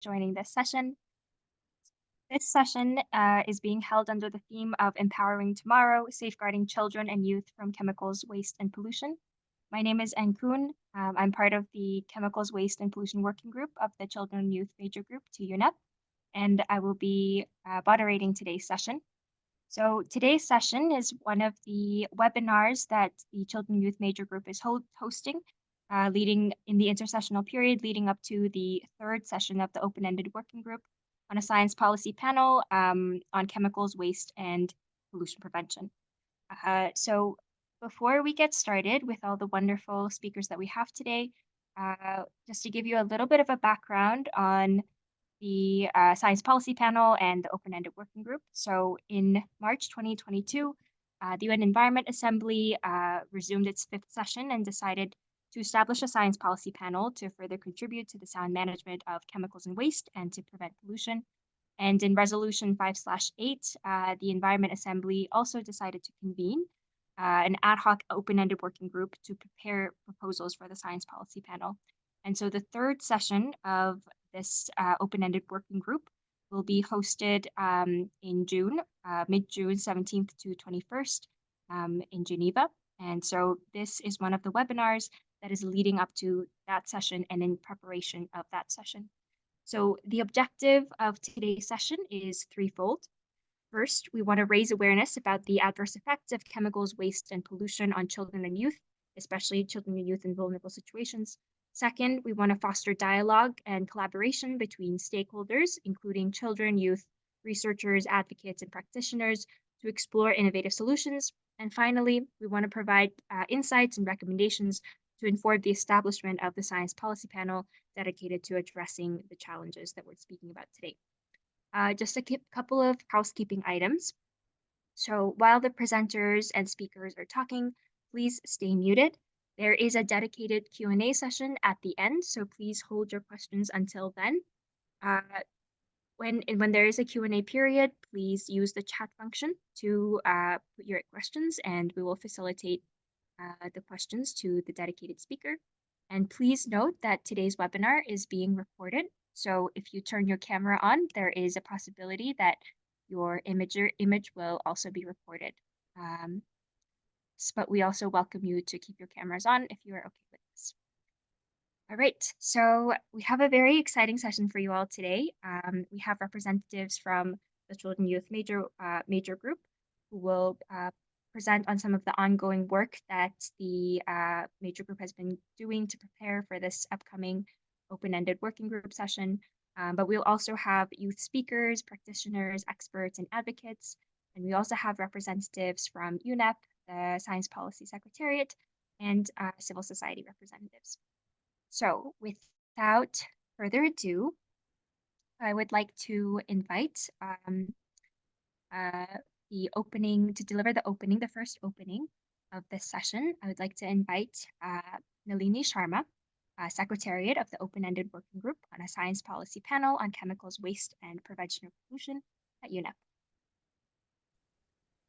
joining this session. This session is being held under the theme of Empowering Tomorrow, Safeguarding Children and Youth from Chemicals, Waste, and Pollution. My name is Ankun. I'm part of the Chemicals, Waste, and Pollution Working Group of the Children and Youth Major Group to UNEP, and I will be moderating today's session. So today's session is one of the webinars that the Children and Youth Major Group is hosting, leading in the intersessional period leading up to the third session of the open-ended working group on a science policy panel on chemicals, waste, and pollution prevention. So before we get started with all the wonderful speakers that we have today, just to give you a little bit of a background on the Science Policy Panel and the Open-Ended Working Group. So in March 2022, the UN Environment Assembly resumed its fifth session and decided to establish a science policy panel to further contribute to the sound management of chemicals and waste and to prevent pollution. And in Resolution 5/8, the Environment Assembly also decided to convene an ad hoc open-ended working group to prepare proposals for the science policy panel. And so the third session of this open-ended working group will be hosted in June, mid-June 17th to 21st in Geneva. And so this is one of the webinars that is leading up to that session and in preparation of that session. So the objective of today's session is threefold. First, we want to raise awareness about the adverse effects of chemicals, waste, and pollution on children and youth, especially children and youth in vulnerable situations. Second, we want to foster dialogue and collaboration between stakeholders, including children, youth, researchers, advocates, and practitioners, to explore innovative solutions. And finally, we want to provide insights and recommendations to inform the establishment of the Science Policy Panel dedicated to addressing the challenges that we're speaking about today. Just a couple of housekeeping items. So while the presenters and speakers are talking, please stay muted. There is a dedicated Q&A session at the end, so please hold your questions until then. When there is a Q&A period, please use the chat function to put your questions, and we will facilitate the questions to the dedicated speaker. And please note that today's webinar is being recorded. So if you turn your camera on, there is a possibility that your image will also be recorded. But we also welcome you to keep your cameras on if you are okay with this. All right, so we have a very exciting session for you all today. We have representatives from the Children Youth Major Group who will present on some of the ongoing work that the Major Group has been doing to prepare for this upcoming open-ended working group session. But we'll also have youth speakers, practitioners, experts, and advocates. And we also have representatives from UNEP, the Science Policy Secretariat, and civil society representatives. So without further ado, I would like to invite the first opening of this session. I would like to invite Nalini Sharma, Secretariat of the Open-Ended Working Group on a Science Policy Panel on Chemicals, Waste, and Prevention of Pollution at UNEP.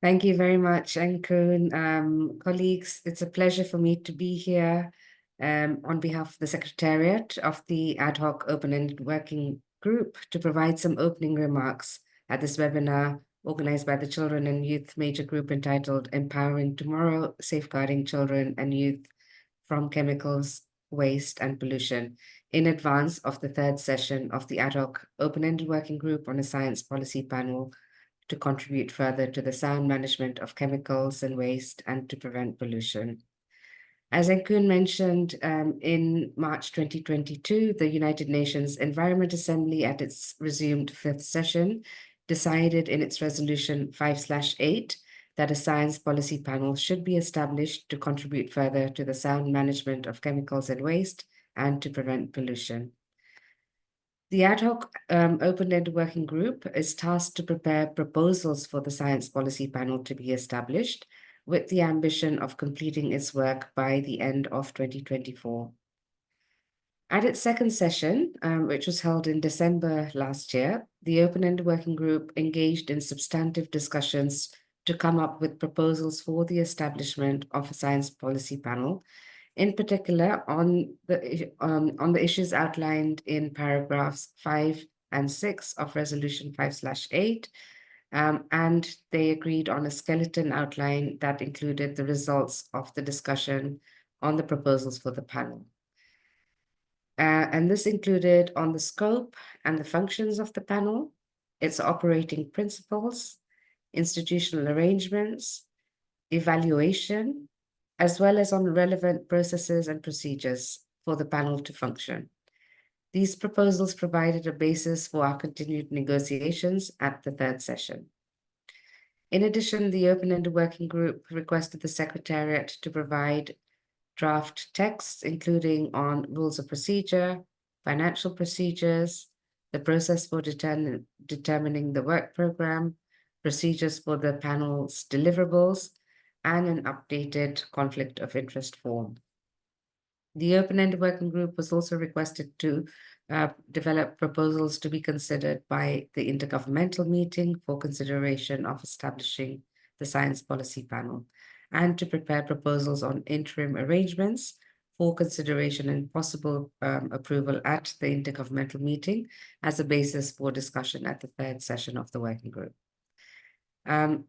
Thank you very much, Ankun. Colleagues, it's a pleasure for me to be here on behalf of the Secretariat of the Ad Hoc Open-Ended Working Group to provide some opening remarks at this webinar organized by the Children and Youth Major Group entitled Empowering Tomorrow, Safeguarding Children and Youth from Chemicals, Waste, and Pollution, in advance of the third session of the Ad Hoc Open-Ended Working Group on a Science Policy Panel to contribute further to the sound management of chemicals and waste and to prevent pollution. As Ankun mentioned, in March 2022, the United Nations Environment Assembly at its resumed fifth session decided in its resolution 5/8 that a science policy panel should be established to contribute further to the sound management of chemicals and waste and to prevent pollution. The ad hoc open-ended working group is tasked to prepare proposals for the science policy panel to be established, with the ambition of completing its work by the end of 2024. At its second session, which was held in December last year, the open-ended working group engaged in substantive discussions to come up with proposals for the establishment of a science policy panel, in particular on the issues outlined in paragraphs 5 and 6 of Resolution 5/8. And they agreed on a skeleton outline that included the results of the discussion on the proposals for the panel. And this included on the scope and the functions of the panel, its operating principles, institutional arrangements, evaluation, as well as on relevant processes and procedures for the panel to function. These proposals provided a basis for our continued negotiations at the third session. In addition, the open-ended working group requested the Secretariat to provide draft texts, including on rules of procedure, financial procedures, the process for determining the work program, procedures for the panel's deliverables, and an updated conflict of interest form. The open-ended working group was also requested to develop proposals to be considered by the intergovernmental meeting for consideration of establishing the science policy panel, and to prepare proposals on interim arrangements for consideration and possible approval at the intergovernmental meeting as a basis for discussion at the third session of the working group.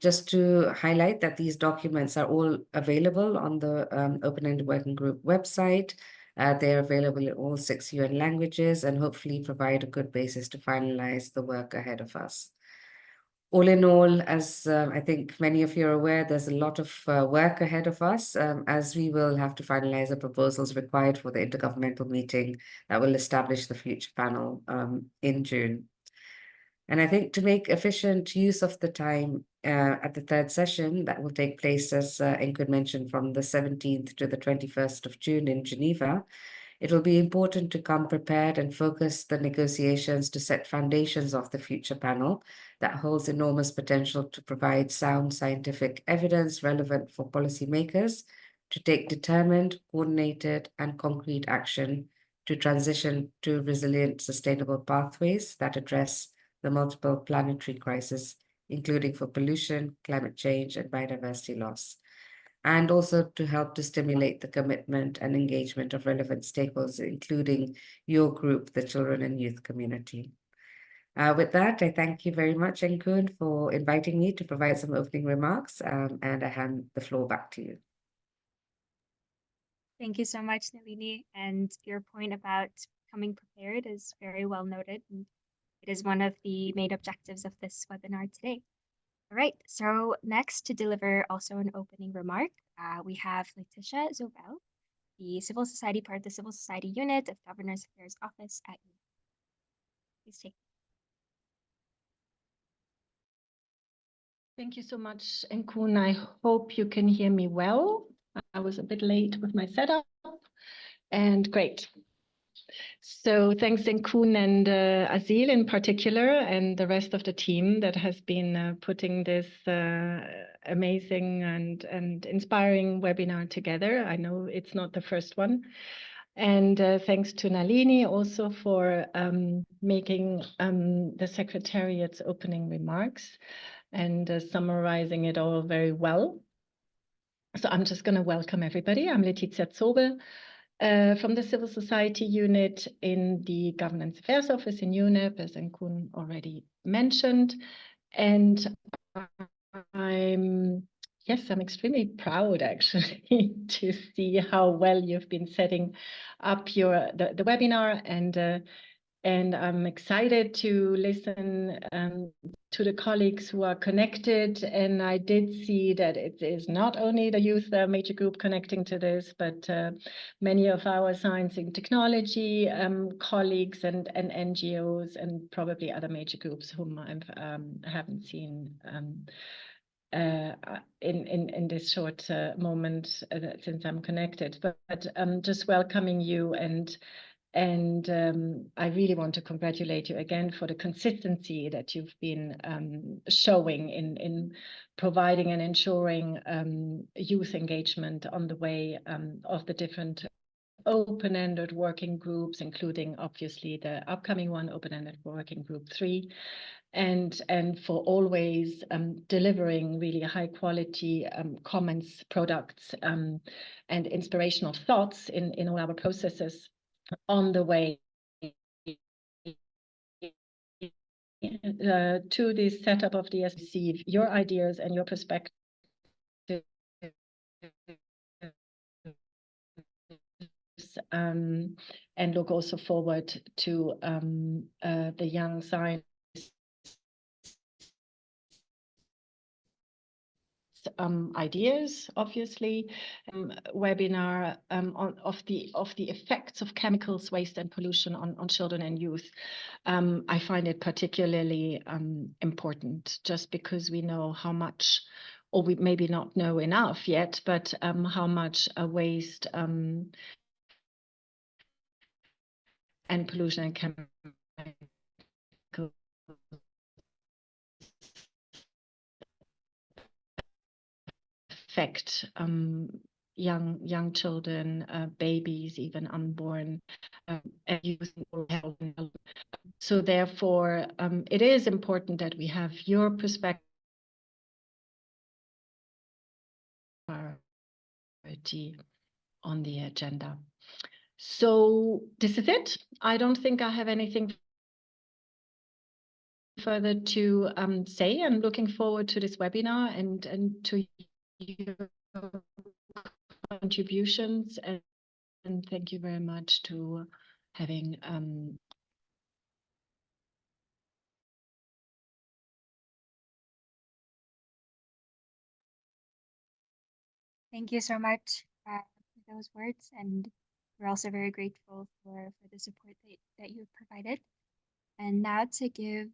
Just to highlight that these documents are all available on the Open-Ended Working Group website. They're available in all 6 UN languages and hopefully provide a good basis to finalize the work ahead of us. All in all, as I think many of you are aware, there's a lot of work ahead of us as we will have to finalize the proposals required for the intergovernmental meeting that will establish the future panel in June. And I think to make efficient use of the time at the third session that will take place, as Ingrid mentioned, from the 17th to the 21st of June in Geneva, it will be important to come prepared and focus the negotiations to set foundations of the future panel that holds enormous potential to provide sound scientific evidence relevant for policymakers to take determined, coordinated, and concrete action to transition to resilient, sustainable pathways that address the multiple planetary crises, including for pollution, climate change, and biodiversity loss, and also to help to stimulate the commitment and engagement of relevant stakeholders, including your group, the children and youth community. With that, I thank you very much, Enkun, for inviting me to provide some opening remarks, and I hand the floor back to you. Thank you so much, Nalini. And your point about coming prepared is very well noted. And it is one of the main objectives of this webinar today. All right, so next to deliver also an opening remark, we have Letitia Zobel, the civil society part of the Civil Society Unit of Governor's Affairs Office at UNIP. Please take. Thank you so much, Enkun. I hope you can hear me well. I was a bit late with my setup, and great. So thanks, Enkun and Azil in particular, and the rest of the team that has been putting this amazing and inspiring webinar together. I know it's not the first one. And thanks to Nalini also for making the Secretariat's opening remarks and summarizing it all very well. So I'm just going to welcome everybody. I'm Letitia Zobel from the Civil Society Unit in the Governance Affairs Office in UNEP, as Enkun already mentioned. And I'm extremely proud actually to see how well you've been setting up the webinar, and I'm excited to listen to the colleagues who are connected. And I did see that it is not only the youth major group connecting to this, but many of our science and technology colleagues and NGOs, and probably other major groups whom I haven't seen in this short moment since I'm connected. But just welcoming you, and I really want to congratulate you again for the consistency that you've been showing in providing and ensuring youth engagement on the way of the different open-ended working groups, including obviously the upcoming one, open-ended working group 3, and for always delivering really high quality comments, products, and inspirational thoughts in all our processes on the way to the setup of the SBC. Your ideas and your perspective and look also forward to the young scientists ideas, obviously, webinar of the effects of chemicals, waste, and pollution on children and youth. I find it particularly important, just because we know how much, or we maybe not know enough yet, but how much waste and pollution and chemicals affect young children, babies, even unborn, and youth. So therefore, it is important that we have your perspective on the agenda. So this is it. I don't think I have anything further to say. I'm looking forward to this webinar and to your contributions, and thank you very much to having Thank you so much for those words, and we're also very grateful for the support that you've provided. And now to give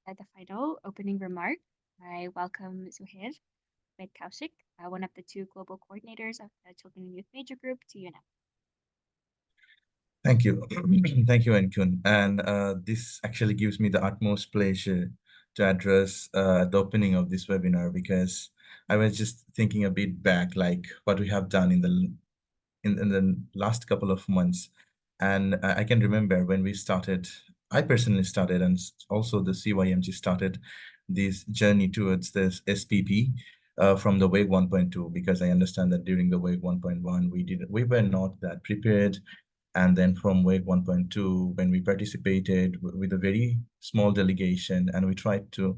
the final opening remark, I welcome Zuhair Kaushik, one of the 2 global coordinators of the Children and Youth Major Group, to you now. Thank you. Thank you, Enkun. And this actually gives me the utmost pleasure to address the opening of this webinar, because I was just thinking a bit back, like what we have done in the last couple of months. And I can remember when we started, I personally started, and also the CYMG started this journey towards this SPP from the wave 1.2, because I understand that during the wave 1.1, we were not that prepared. And then from wave 1.2, when we participated with a very small delegation, and we tried to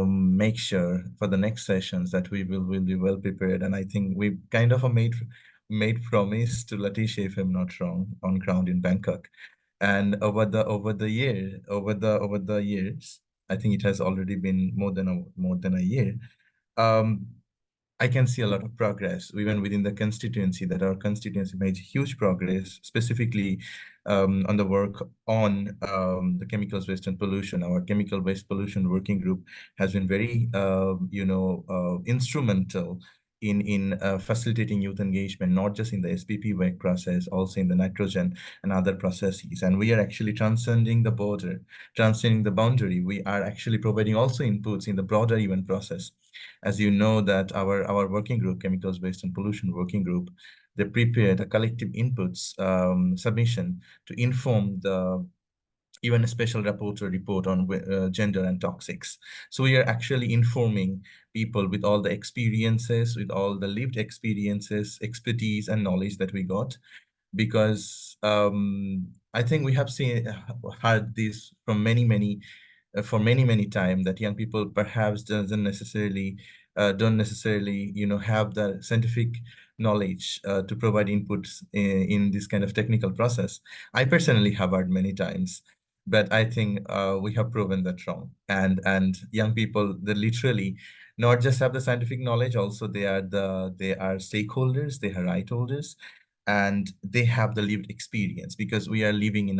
make sure for the next sessions that we will be well prepared. And I think we kind of made promise to Letitia, if I'm not wrong, on ground in Bangkok. And over the years, I think it has already been more than a year. I can see a lot of progress, even within the constituency, that our constituency made huge progress, specifically on the work on the chemicals waste and pollution. Our chemical waste pollution working group has been very, instrumental in facilitating youth engagement, not just in the SPP work process, also in the nitrogen and other processes. And we are actually transcending the border, transcending the boundary. We are actually providing also inputs in the broader event process. As you know, that our working group, chemicals waste and pollution working group, they prepared a collective inputs submission to inform the even a special rapporteur report on gender and toxics. So we are actually informing people with all the experiences, with all the lived experiences, expertise, and knowledge that we got, because I think we have heard this from for many time, that young people perhaps don't necessarily have the scientific knowledge to provide inputs in this kind of technical process. I personally have heard many times, but I think we have proven that wrong. And young people, they literally not just have the scientific knowledge, also they are stakeholders, they are right holders, and they have the lived experience, because we are living in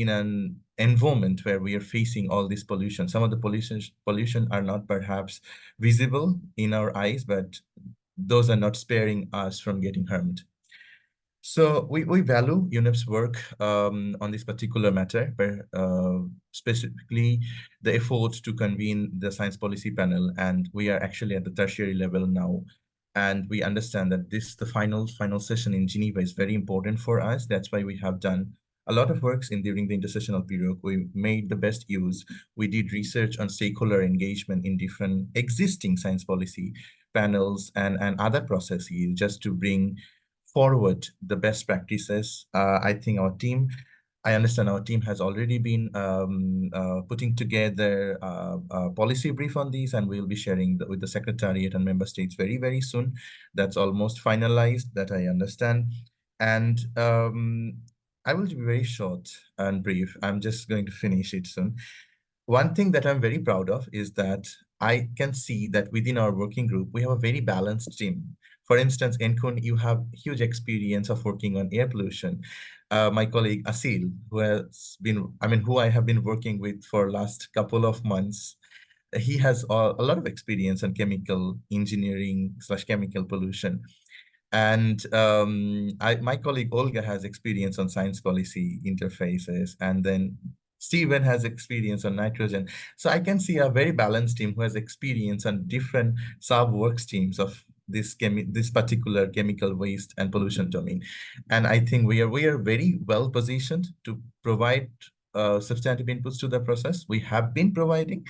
an environment where we are facing all this pollution. Some of the pollution are not perhaps visible in our eyes, but those are not sparing us from getting harmed. So we value UNEP's work on this particular matter, but specifically the effort to convene the science policy panel, and we are actually at the tertiary level now. And we understand that the final session in Geneva is very important for us. That's why we have done a lot of works during the intersessional period. We made the best use. We did research on stakeholder engagement in different existing science policy panels and other processes just to bring forward the best practices. I understand our team has already been putting together a policy brief on these, and we'll be sharing with the Secretariat and member states very, very soon. That's almost finalized, that I understand. And I will be very short and brief. I'm just going to finish it soon. One thing that I'm very proud of is that I can see that within our working group, we have a very balanced team. For instance, Enkun, you have huge experience of working on air pollution. My colleague Asil, who I have been working with for last couple of months, he has a lot of experience on chemical engineering / chemical pollution. And my colleague Olga has experience on science policy interfaces, and then Stephen has experience on nitrogen. So I can see a very balanced team who has experience on different sub-work streams of this particular chemical waste and pollution domain. And I think we are very well positioned to provide substantive inputs to the process. We have been providing,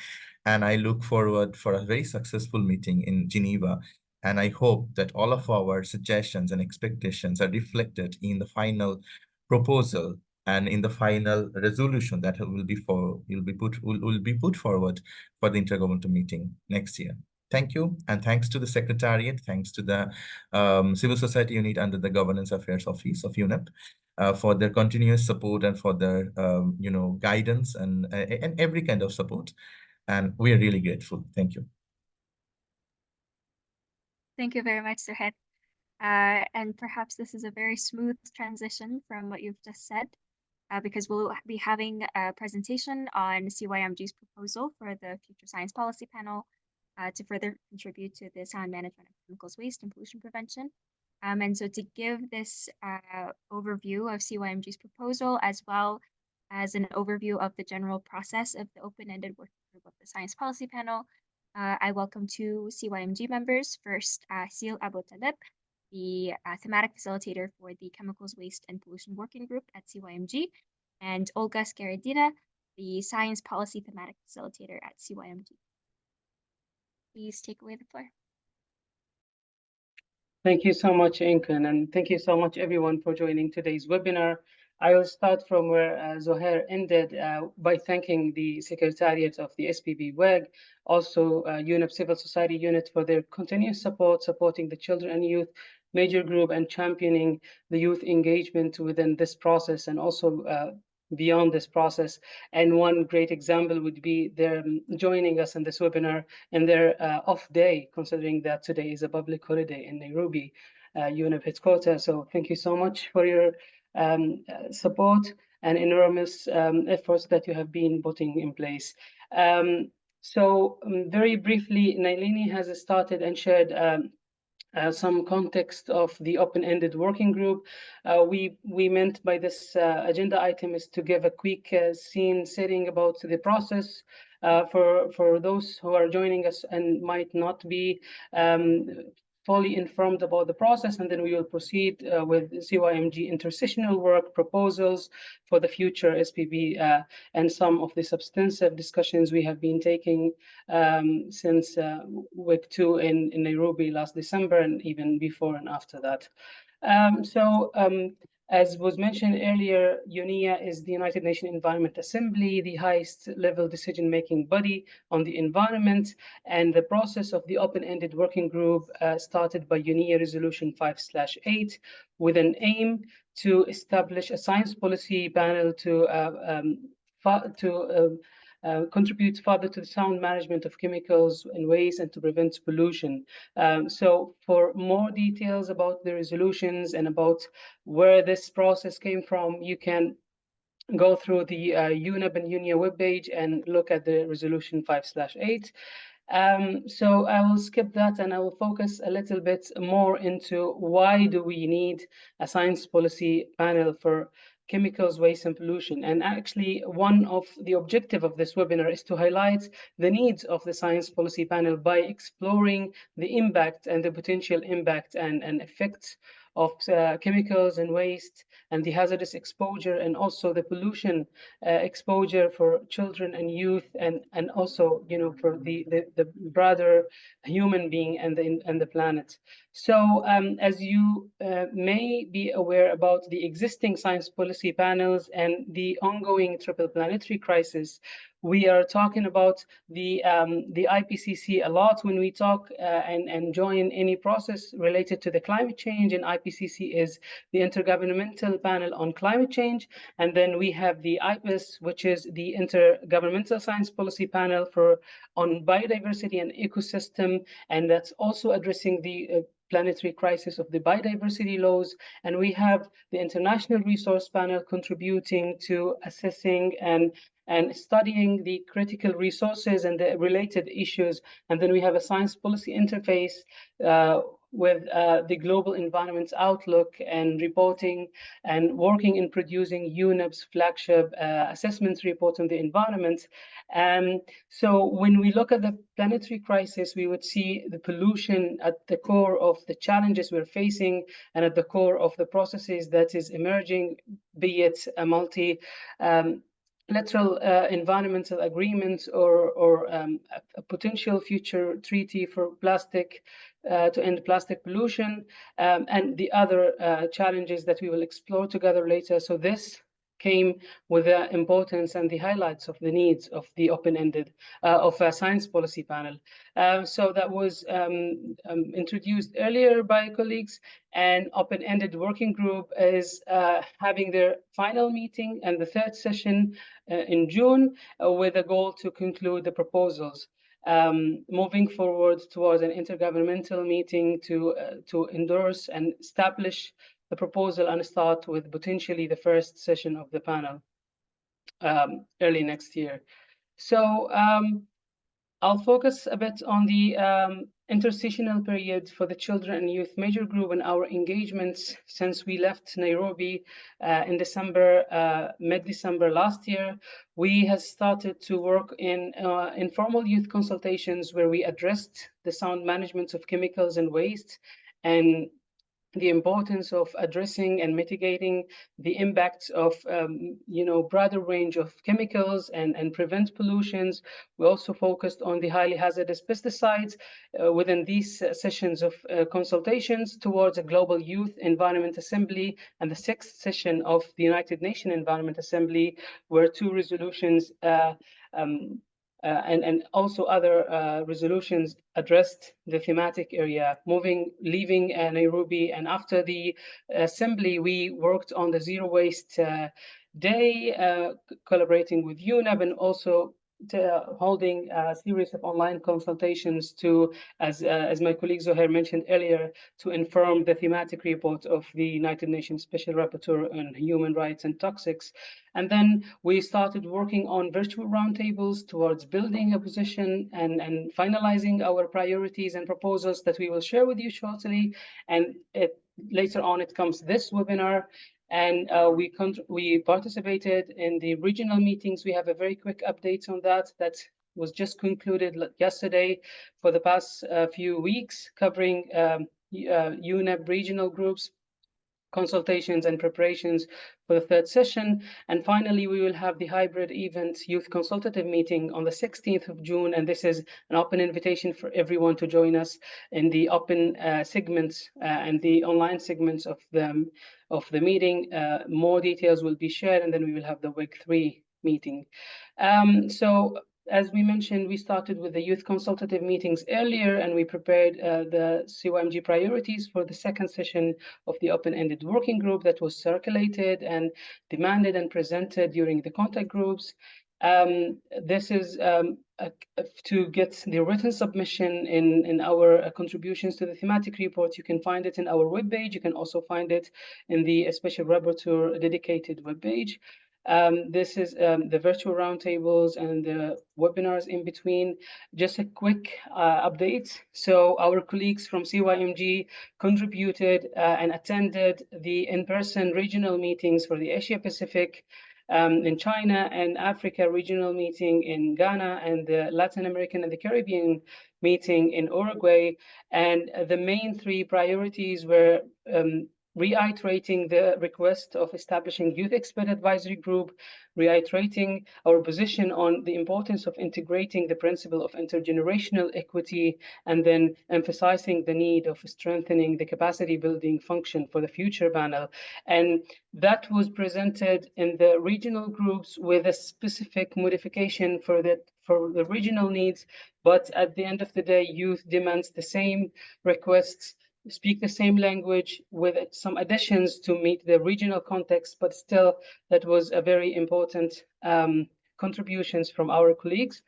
and I look forward for a very successful meeting in Geneva. And I hope that all of our suggestions and expectations are reflected in the final proposal and in the final resolution that will be put forward for the intergovernmental meeting next year. Thank you, and thanks to the Secretariat, thanks to the Civil Society Unit under the Governance Affairs Office of UNEP for their continuous support and for their guidance and every kind of support. And we are really grateful. Thank you. Thank you very much, Suhed. And perhaps this is a very smooth transition from what you've just said, because we'll be having a presentation on CYMG's proposal for the Future Science Policy Panel to further contribute to the sound management of chemicals waste and pollution prevention. And so to give this overview of CYMG's proposal, as well as an overview of the general process of the open-ended working group of the Science Policy Panel, I welcome two CYMG members. First, Sil Abu Talib, the thematic facilitator for the Chemicals, Waste, and Pollution Working Group at CYMG, and Olga Skaridina, the Science Policy Thematic Facilitator at CYMG. Please take away the floor. Thank you so much, Enkun, and thank you so much, everyone, for joining today's webinar. I will start from where Zohair ended by thanking the Secretariat of the SPB WEG, also UNEP Civil Society Unit for their continuous support, supporting the children and youth major group and championing the youth engagement within this process and also beyond this process. And one great example would be their joining us in this webinar in their off day, considering that today is a public holiday in Nairobi, UNEP headquarters. So thank you so much for your support and enormous efforts that you have been putting in place. Very briefly, Nalini has started and shared some context of the open-ended working group. We meant by this agenda item is to give a quick scene setting about the process for those who are joining us and might not be fully informed about the process, and then we will proceed with CYMG intersessional work proposals for the future SPB and some of the substantive discussions we have been taking since week 2 in Nairobi last December and even before and after that. As was mentioned earlier, UNEA is the United Nations Environment Assembly, the highest level decision-making body on the environment, and the process of the open-ended working group started by UNEA Resolution 5/8 with an aim to establish a science policy panel to contribute further to the sound management of chemicals and waste and to prevent pollution. So for more details about the resolutions and about where this process came from, you can go through the UNEP and UNEA webpage and look at the resolution 5/8. So I will skip that and I will focus a little bit more into why do we need a science policy panel for chemicals, waste, and pollution. And actually, one of the objective of this webinar is to highlight the needs of the Science Policy Panel by exploring the impact and the potential impact and effects of chemicals and waste and the hazardous exposure and also the pollution exposure for children and youth and also for the broader human being and the planet. So as you may be aware about the existing science policy panels and the ongoing triple planetary crisis, we are talking about the IPCC a lot when we talk and join any process related to the climate change. And IPCC is the Intergovernmental Panel on Climate Change. And then we have the IPES, which is the Intergovernmental Science Policy Panel on Biodiversity and Ecosystem. And that's also addressing the planetary crisis of the biodiversity laws. And we have the International Resource Panel contributing to assessing and studying the critical resources and the related issues. And then we have a science policy interface with the Global Environment Outlook and reporting and working in producing UNEP's flagship assessment report on the environment. So when we look at the planetary crisis, we would see the pollution at the core of the challenges we're facing and at the core of the processes that is emerging, be it a multilateral environmental agreement or a potential future treaty for plastic to end plastic pollution and the other challenges that we will explore together later. So this came with the importance and the highlights of the needs of the open-ended of a science policy panel. So that was introduced earlier by colleagues, and open-ended working group is having their final meeting and the third session in June with a goal to conclude the proposals. Moving forward towards an intergovernmental meeting to endorse and establish the proposal and start with potentially the first session of the panel early next year. So I'll focus a bit on the intersessional period for the children and youth major group and our engagements since we left Nairobi in December, mid-December last year. We have started to work in informal youth consultations where we addressed the sound management of chemicals and waste and the importance of addressing and mitigating the impacts of broader range of chemicals and prevent pollutions. We also focused on the highly hazardous pesticides within these sessions of consultations towards a global youth environment assembly and the sixth session of the United Nations Environment Assembly, where two resolutions and also other resolutions addressed the thematic area, leaving Nairobi. And after the assembly, we worked on the Zero Waste Day, collaborating with UNEP and also holding a series of online consultations to, as my colleague Zohair mentioned earlier, to inform the thematic report of the United Nations Special Rapporteur on Human Rights and Toxics. And then we started working on virtual roundtables towards building a position and finalizing our priorities and proposals that we will share with you shortly. And later on, it comes this webinar. And we participated in the regional meetings. We have a very quick update on that. That was just concluded yesterday for the past few weeks, covering UNEP regional groups, consultations and preparations for the third session. And finally, we will have the hybrid event youth consultative meeting on the 16th of June. And this is an open invitation for everyone to join us in the open segments and the online segments of the meeting. More details will be shared, and then we will have the WIG 3 meeting. So as we mentioned, we started with the youth consultative meetings earlier, and we prepared the CYMG priorities for the second session of the open-ended working group that was circulated and demanded and presented during the contact groups. This is to get the written submission in our contributions to the thematic report. You can find it in our webpage. You can also find it in the Special Rapporteur dedicated webpage. This is the virtual roundtables and the webinars in between. Just a quick update. So our colleagues from CYMG contributed and attended the in-person regional meetings for the Asia Pacific in China and Africa regional meeting in Ghana, and the Latin American and the Caribbean meeting in Uruguay. And the main three priorities were reiterating the request of establishing youth expert advisory group, reiterating our position on the importance of integrating the principle of intergenerational equity, and then emphasizing the need of strengthening the capacity building function for the future panel. And that was presented in the regional groups with a specific modification for the regional needs. But at the end of the day, youth demands the same requests, speak the same language with some additions to meet the regional context, but still that was a very important contributions from our colleagues.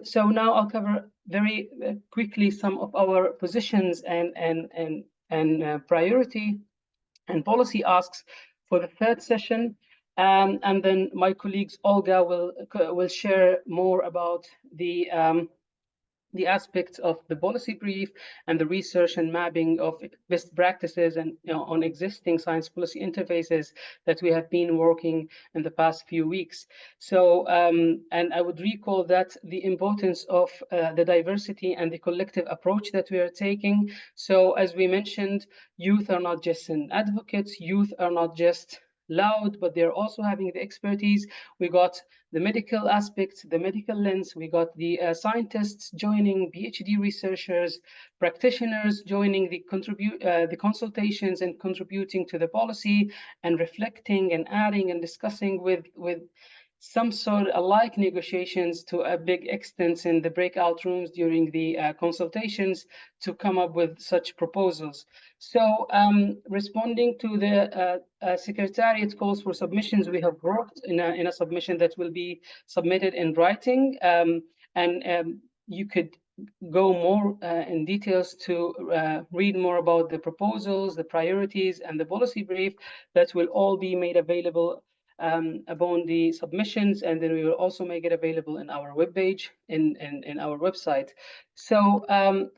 So now I'll cover very quickly some of our positions and priority and policy asks for the third session. And then my colleagues Olga will share more about the aspects of the policy brief and the research and mapping of best practices and on existing science policy interfaces that we have been working in the past few weeks. So, and I would recall that the importance of the diversity and the collective approach that we are taking. So as we mentioned, youth are not just an advocates, youth are not just loud, but they're also having the expertise. We got the medical aspects, the medical lens. We got the scientists joining, PhD researchers, practitioners joining the consultations and contributing to the policy and reflecting and adding and discussing with some sort of like negotiations to a big extent in the breakout rooms during the consultations to come up with such proposals. So responding to the Secretariat calls for submissions, we have worked in a submission that will be submitted in writing, and you could go more in details to read more about the proposals, the priorities, and the policy brief that will all be made available upon the submissions, and then we will also make it available in our webpage, in our website. So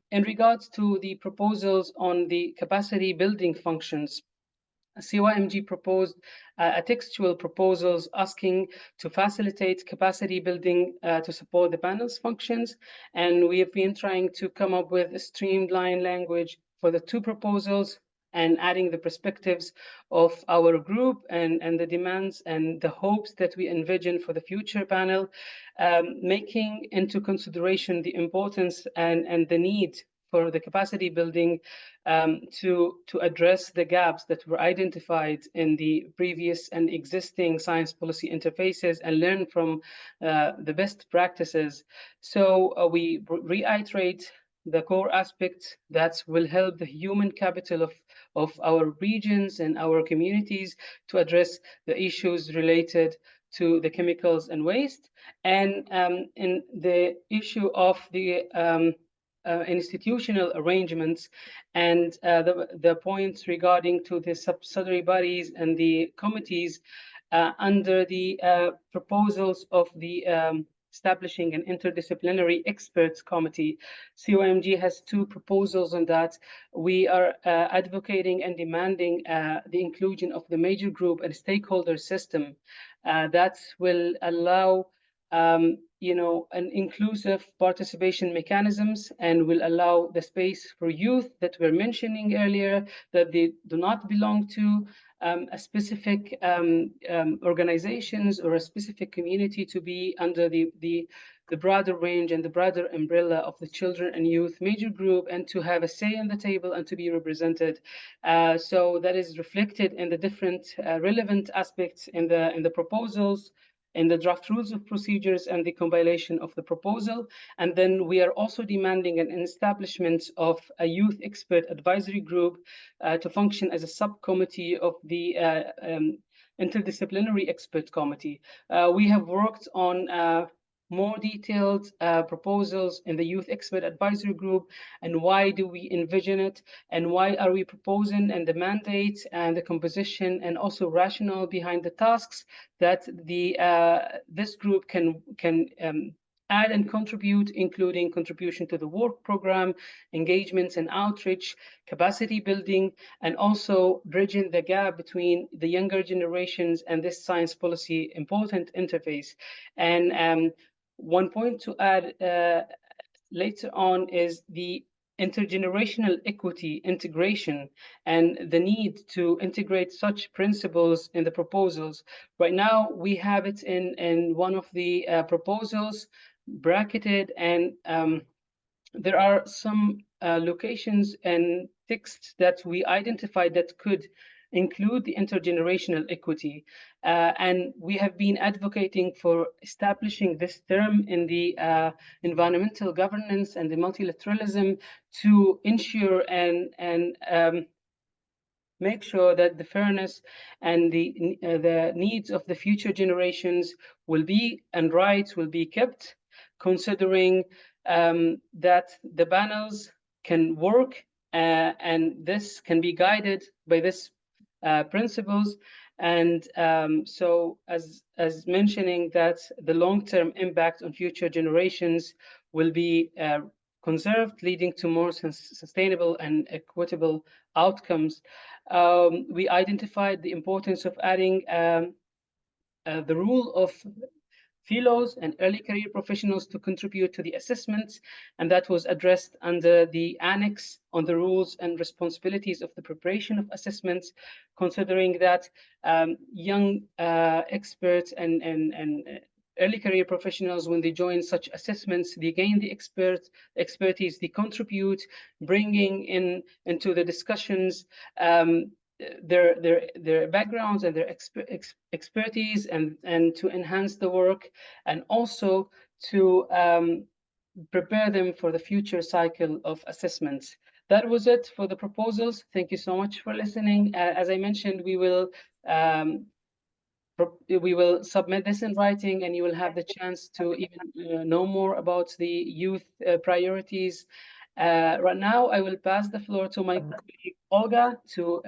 in regards to the proposals on the capacity building functions, CYMG proposed a textual proposals asking to facilitate capacity building to support the panel's functions. And we have been trying to come up with a streamlined language for the two proposals and adding the perspectives of our group and the demands and the hopes that we envision for the future panel, making into consideration the importance and the need for the capacity building to address the gaps that were identified in the previous and existing science policy interfaces and learn from the best practices. So we reiterate the core aspects that will help the human capital of our regions and our communities to address the issues related to the chemicals and waste. And in the issue of the institutional arrangements and the points regarding to the subsidiary bodies and the committees under the proposals of the establishing an interdisciplinary experts committee. CYMG has two proposals on that. We are advocating and demanding the inclusion of the major group and stakeholder system that will allow an inclusive participation mechanisms and will allow the space for youth that we're mentioning earlier, that they do not belong to a specific organizations or a specific community, to be under the broader range and the broader umbrella of the children and youth major group, and to have a say on the table and to be represented. So that is reflected in the different relevant aspects in the proposals, in the draft rules of procedures and the compilation of the proposal. And then we are also demanding an establishment of a youth expert advisory group to function as a subcommittee of the interdisciplinary expert committee. We have worked on more detailed proposals in the Youth Expert Advisory Group, and why do we envision it, and why are we proposing, and the mandate and the composition, and also rationale behind the tasks that this group can add and contribute, including contribution to the work program, engagements and outreach, capacity building, and also bridging the gap between the younger generations and this science policy important interface. And one point to add later on is the intergenerational equity integration and the need to integrate such principles in the proposals. Right now, we have it in one of the proposals bracketed, and there are some locations and texts that we identified that could include the intergenerational equity. And we have been advocating for establishing this term in the environmental governance and the multilateralism to ensure and make sure that the fairness and the needs of the future generations will be and rights will be kept, considering that the panels can work and this can be guided by this principles. And so as mentioning that the long-term impact on future generations will be conserved, leading to more sustainable and equitable outcomes. We identified the importance of adding the rule of fellows and early career professionals to contribute to the assessments, and that was addressed under the annex on the rules and responsibilities of the preparation of assessments, considering that young experts and early career professionals, when they join such assessments, they gain the expertise, they contribute, bringing into the discussions their backgrounds and their expertise, and to enhance the work, and also to prepare them for the future cycle of assessments. That was it for the proposals. Thank you so much for listening. As I mentioned, we will submit this in writing, and you will have the chance to even know more about the youth priorities. Right now, I will pass the floor to my colleague Olga to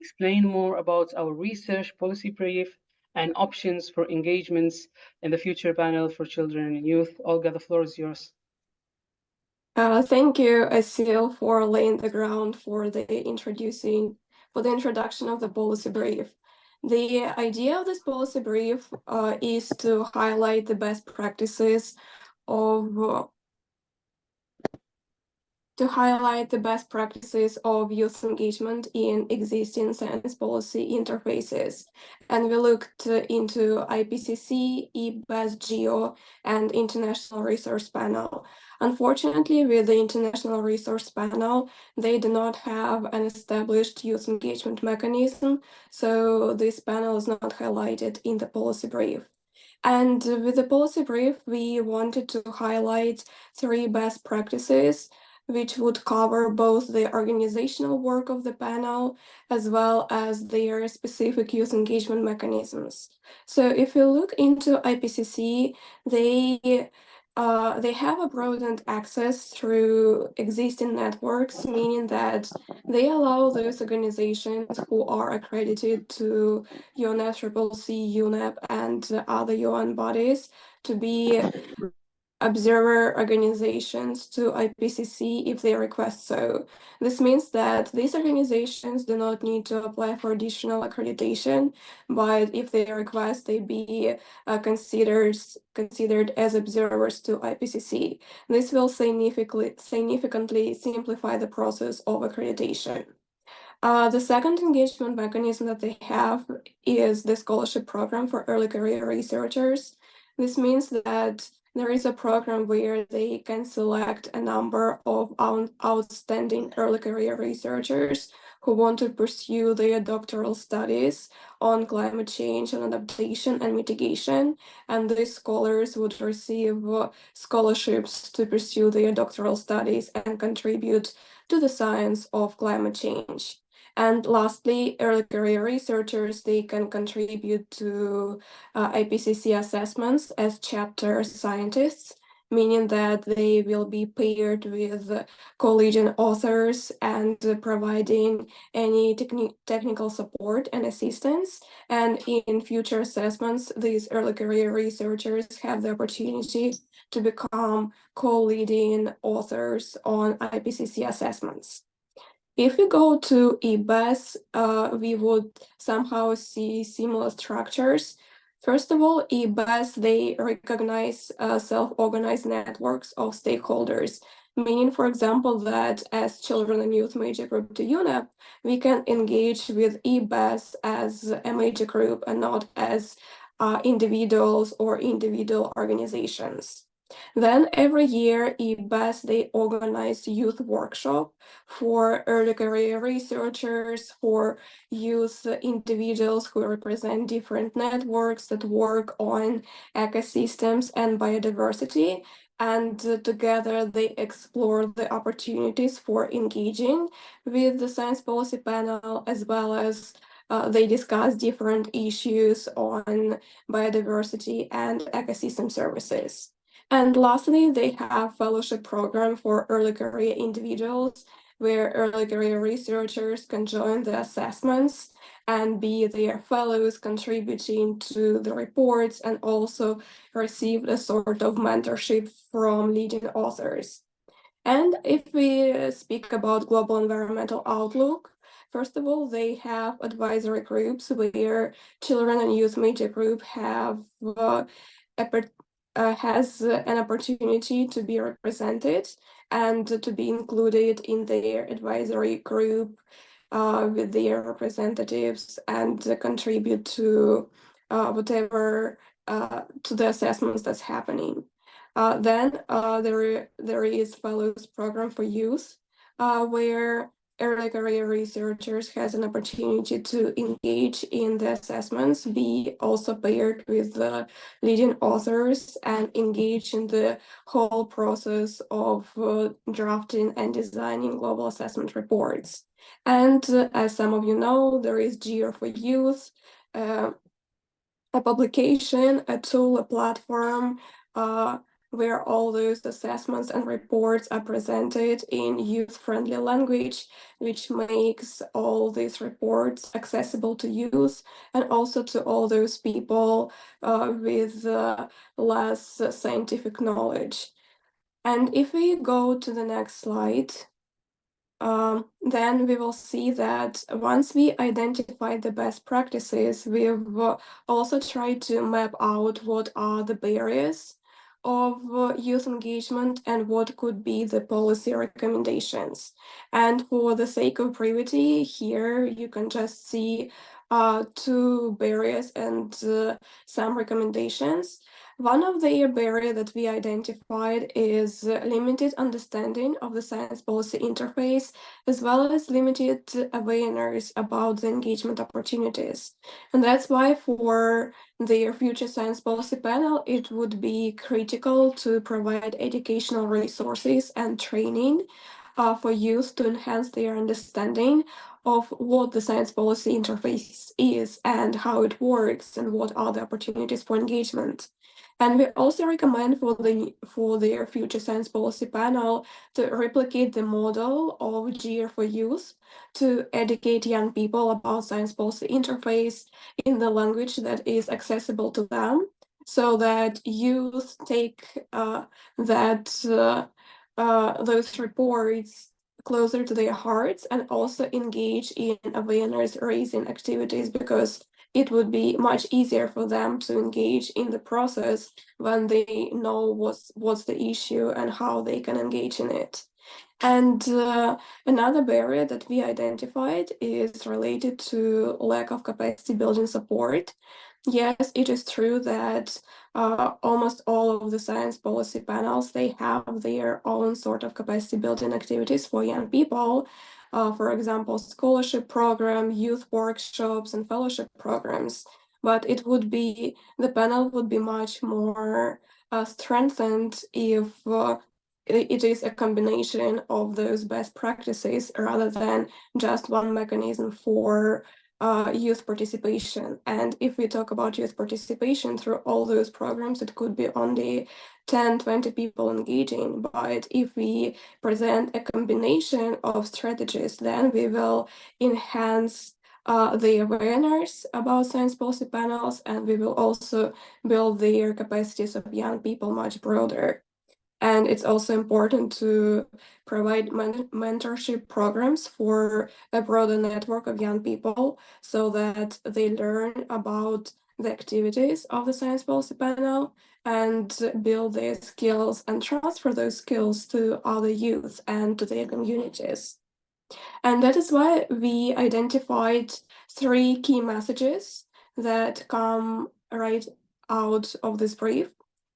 explain more about our research policy brief and options for engagements in the future panel for children and youth. Olga, the floor is yours. Thank you, Asil, for laying the ground for the introduction of the policy brief. The idea of this policy brief is to highlight the best practices of youth engagement in existing science policy interfaces. And we looked into IPCC, EBAS, GEO, and International Resource Panel. Unfortunately, with the International Resource Panel, they do not have an established youth engagement mechanism, so this panel is not highlighted in the policy brief. And with the policy brief, we wanted to highlight 3 best practices, which would cover both the organizational work of the panel as well as their specific youth engagement mechanisms. So if you look into IPCC, they have a broadened access through existing networks, meaning that they allow those organizations who are accredited to UNFCCC, UNEP, and other UN bodies to be observer organizations to IPCC if they request so. This means that these organizations do not need to apply for additional accreditation, but if they request, they be considered as observers to IPCC. This will significantly simplify the process of accreditation. The second engagement mechanism that they have is the scholarship program for early career researchers. This means that there is a program where they can select a number of outstanding early career researchers who want to pursue their doctoral studies on climate change and adaptation and mitigation. And these scholars would receive scholarships to pursue their doctoral studies and contribute to the science of climate change. And lastly, early career researchers, they can contribute to IPCC assessments as chapter scientists, meaning that they will be paired with co-leading authors and providing any technical support and assistance. And in future assessments, these early career researchers have the opportunity to become co-leading authors on IPCC assessments. If we go to EBAS, we would somehow see similar structures. First of all, EBAS, they recognize self-organized networks of stakeholders, meaning, for example, that as Children and Youth Major Group to UNEP, we can engage with EBAS as a major group and not as individuals or individual organizations. Then every year, EBAS, they organize youth workshop for early career researchers, for youth individuals who represent different networks that work on ecosystems and biodiversity. And together they explore the opportunities for engaging with the science policy panel, as well as they discuss different issues on biodiversity and ecosystem services. And lastly, they have fellowship program for early career individuals, where early career researchers can join the assessments and be their fellows, contributing to the reports, and also receive a sort of mentorship from leading authors. And if we speak about global environmental outlook, first of all, they have advisory groups where Children and Youth Major Group has an opportunity to be represented and to be included in their advisory group with their representatives and contribute to whatever to the assessments that's happening. Then there is fellows program for youth, where early career researchers has an opportunity to engage in the assessments, be also paired with the leading authors, and engage in the whole process of drafting and designing global assessment reports. And as some of you know, there is GEO for Youth, a publication, a tool, a platform, where all those assessments and reports are presented in youth-friendly language, which makes all these reports accessible to youth and also to all those people with less scientific knowledge. And if we go to the next slide, then we will see that once we identify the best practices, we've also tried to map out what are the barriers of youth engagement and what could be the policy recommendations. And for the sake of brevity, here you can just see two barriers and some recommendations. One of the barriers that we identified is limited understanding of the science policy interface, as well as limited awareness about the engagement opportunities. And that's why for the future science policy panel, it would be critical to provide educational resources and training for youth to enhance their understanding of what the science policy interface is and how it works and what are the opportunities for engagement. And we also recommend for their future science policy panel to replicate the model of GEO for Youth to educate young people about science policy interface in the language that is accessible to them, so that youth take those reports closer to their hearts and also engage in awareness raising activities, because it would be much easier for them to engage in the process when they know what's the issue and how they can engage in it. And another barrier that we identified is related to lack of capacity building support. Yes, it is true that almost all of the science policy panels, they have their own sort of capacity building activities for young people. For example, scholarship program, youth workshops, and fellowship programs. But the panel would be much more strengthened if it is a combination of those best practices rather than just one mechanism for youth participation. And if we talk about youth participation through all those programs, it could be only 10, 20 people engaging. But if we present a combination of strategies, then we will enhance the awareness about science policy panels, and we will also build their capacities of young people much broader. And it's also important to provide mentorship programs for a broader network of young people so that they learn about the activities of the science policy panel and build their skills and transfer those skills to other youth and to their communities. And that is why we identified 3 key messages that come right out of this brief.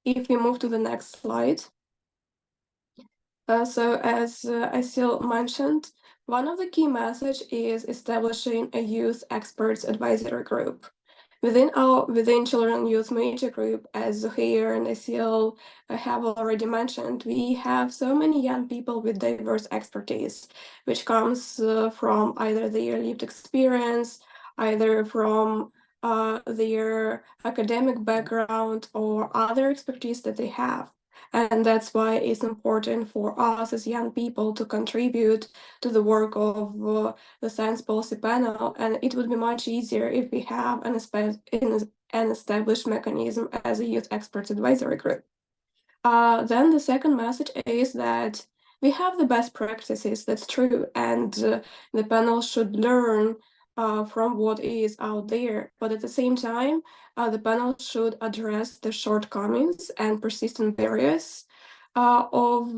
If we move to the next slide. So as I still mentioned, one of the key messages is establishing a youth experts advisory group. Within Children and Youth Major Group, as Zuhair and Asil have already mentioned, we have so many young people with diverse expertise, which comes from either their lived experience, either from their academic background or other expertise that they have. And that's why it's important for us as young people to contribute to the work of the science policy panel. And it would be much easier if we have an established mechanism as a youth experts advisory group. Then the second message is that we have the best practices, that's true, and the panel should learn from what is out there. But at the same time, the panel should address the shortcomings and persistent barriers of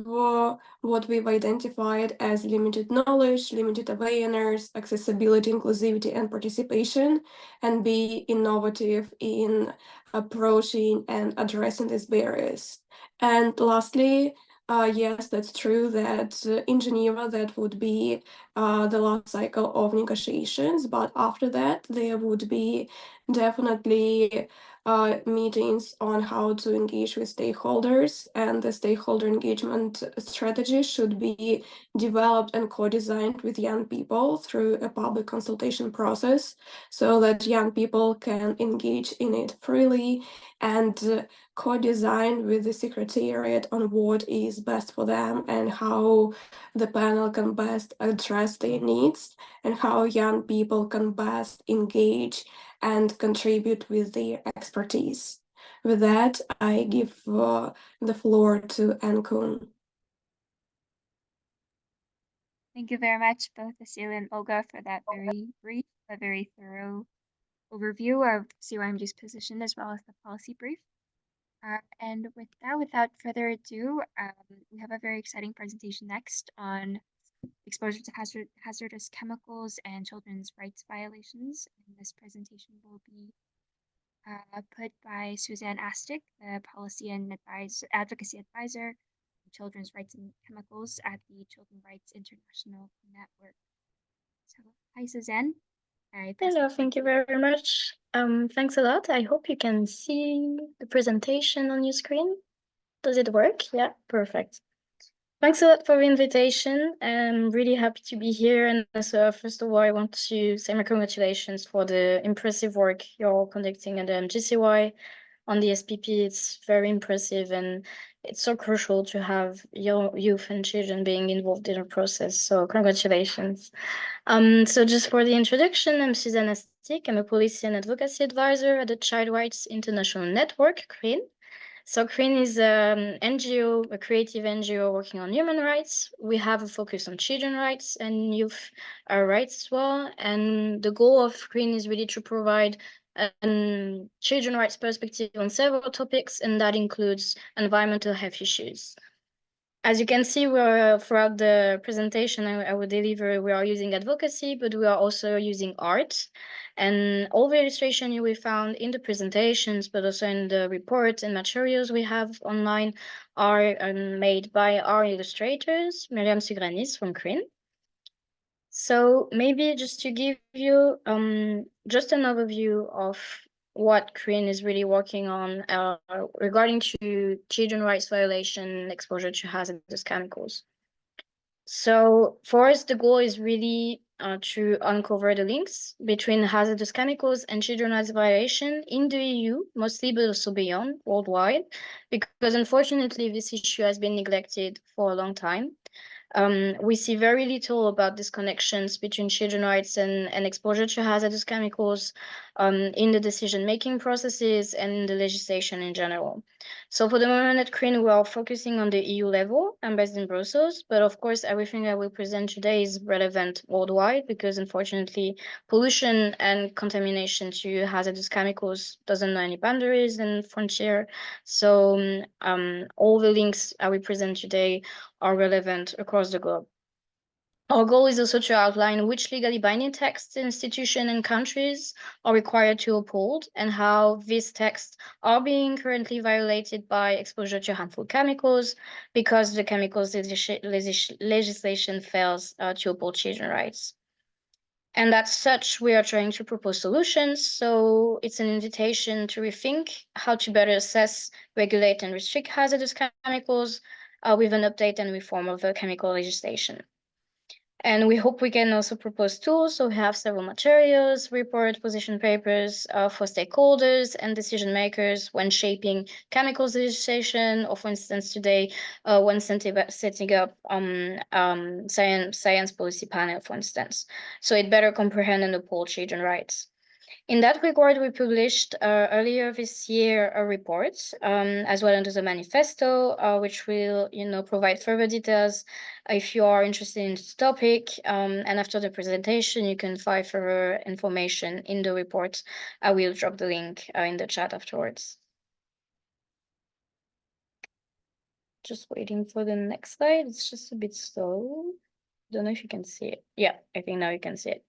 what we've identified as limited knowledge, limited awareness, accessibility, inclusivity, and participation, and be innovative in approaching and addressing these barriers. And lastly, yes, that's true that in Geneva, that would be the last cycle of negotiations. But after that, there would be definitely meetings on how to engage with stakeholders, and the stakeholder engagement strategy should be developed and co-designed with young people through a public consultation process so that young people can engage in it freely and co-design with the Secretariat on what is best for them and how the panel can best address their needs and how young people can best engage and contribute with their expertise. With that, I give the floor to Ankun. Thank you very much, both Asil and Olga, for that very brief but very thorough overview of CYMG's position as well as the policy brief. And with that, without further ado, we have a very exciting presentation next on exposure to hazardous chemicals and children's rights violations. And this presentation will be put by Suzanne Astic, the Policy and Advocacy Advisor on Children's Rights and Chemicals at the Children's Rights International Network. So, hi, Suzanne. Hello, thank you very much. Thanks a lot. I hope you can see the presentation on your screen. Does it work? Yeah, perfect. Thanks a lot for the invitation. I'm really happy to be here. And so first of all, I want to say my congratulations for the impressive work you're conducting at the MGCY on the SPP. It's very impressive, and it's so crucial to have your youth and children being involved in the process. So congratulations. So just for the introduction, I'm Suzanne Astic. I'm a policy and advocacy advisor at the Child Rights International Network, CRIN. So CRIN is an NGO, a creative NGO working on human rights. We have a focus on children's rights and youth rights as well. And the goal of CRIN is really to provide a children's rights perspective on several topics, and that includes environmental health issues. As you can see, we're throughout the presentation I will deliver, we are using advocacy, but we are also using art. And all the illustration you will found in the presentations, but also in the reports and materials we have online are made by our illustrators, Miriam Sugranis from CRIN. So maybe just to give you just an overview of what CRIN is really working on regarding to children's rights violation and exposure to hazardous chemicals. So for us, the goal is really to uncover the links between hazardous chemicals and children's rights violation in the EU, mostly, but also beyond, worldwide, because unfortunately, this issue has been neglected for a long time. We see very little about these connections between children's rights and exposure to hazardous chemicals in the decision-making processes and in the legislation in general. So for the moment at CRIN, we are focusing on the EU level. I'm based in Brussels, but of course, everything I will present today is relevant worldwide because unfortunately, pollution and contamination to hazardous chemicals doesn't know any boundaries and frontier. So all the links I will present today are relevant across the globe. Our goal is also to outline which legally binding texts, institutions, and countries are required to uphold and how these texts are being currently violated by exposure to harmful chemicals because the chemicals legislation fails to uphold children's rights. And as such, we are trying to propose solutions. So it's an invitation to rethink how to better assess, regulate, and restrict hazardous chemicals with an update and reform of the chemical legislation. And we hope we can also propose tools. So we have several materials, report, position papers for stakeholders and decision makers when shaping chemicals legislation, or for instance, today, when setting up science policy panel, for instance. So it better comprehend and uphold children's rights. In that regard, we published earlier this year a report, as well as a manifesto, which will, provide further details if you are interested in this topic. And after the presentation, you can find further information in the report. I will drop the link in the chat afterwards. Just waiting for the next slide. It's just a bit slow. Don't know if you can see it. Yeah, I think now you can see it.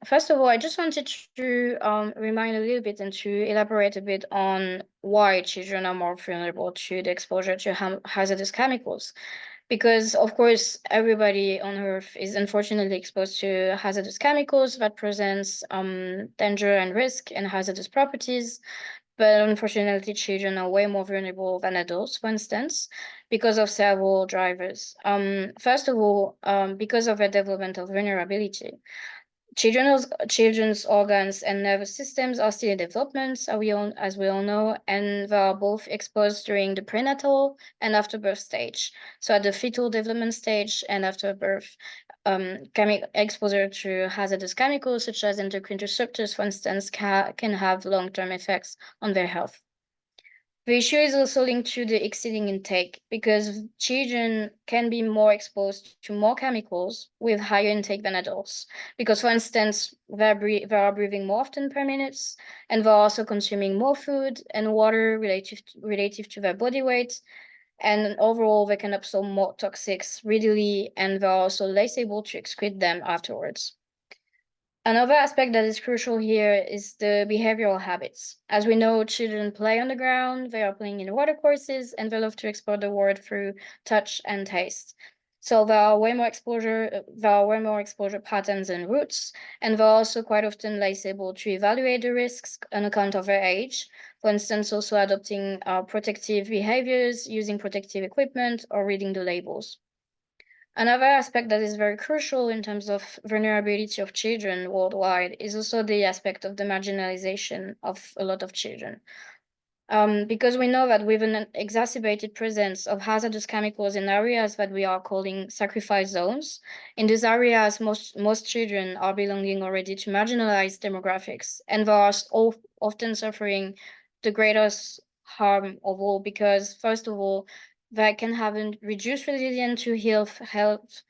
First of all, I just wanted to remind a little bit and to elaborate a bit on why children are more vulnerable to the exposure to hazardous chemicals. Because, of course, everybody on Earth is unfortunately exposed to hazardous chemicals that presents danger and risk and hazardous properties. But unfortunately, children are way more vulnerable than adults, for instance, because of several drivers. First of all, because of their developmental vulnerability. Children's organs and nervous systems are still in development, as we all know, and they are both exposed during the prenatal and after birth stage. So at the fetal development stage and after birth, exposure to hazardous chemicals such as endocrine disruptors, for instance, can have long-term effects on their health. The issue is also linked to the exceeding intake because children can be more exposed to more chemicals with higher intake than adults. Because, for instance, they are breathing more often per minute, and they're also consuming more food and water relative to their body weight. And overall, they can absorb more toxics readily, and they're also less able to excrete them afterwards. Another aspect that is crucial here is the behavioral habits. As we know, children play on the ground, they are playing in watercourses, and they love to explore the world through touch and taste. So there are way more exposure patterns and routes, and they're also quite often less able to evaluate the risks on account of their age. For instance, also adopting protective behaviors, using protective equipment, or reading the labels. Another aspect that is very crucial in terms of vulnerability of children worldwide is also the aspect of the marginalization of a lot of children. Because we know that with an exacerbated presence of hazardous chemicals in areas that we are calling sacrifice zones, in these areas, most children are belonging already to marginalized demographics, and they are often suffering the greatest harm of all because, first of all, they can have a reduced resilience to ill health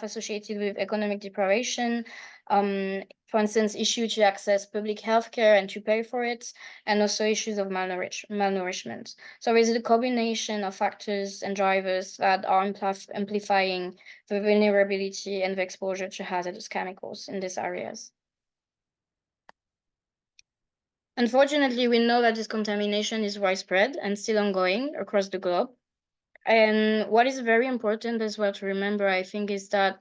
associated with economic deprivation. For instance, issue to access public health care and to pay for it, and also issues of malnourishment. So there's a combination of factors and drivers that are amplifying the vulnerability and the exposure to hazardous chemicals in these areas. Unfortunately, we know that this contamination is widespread and still ongoing across the globe. And what is very important as well to remember, I think, is that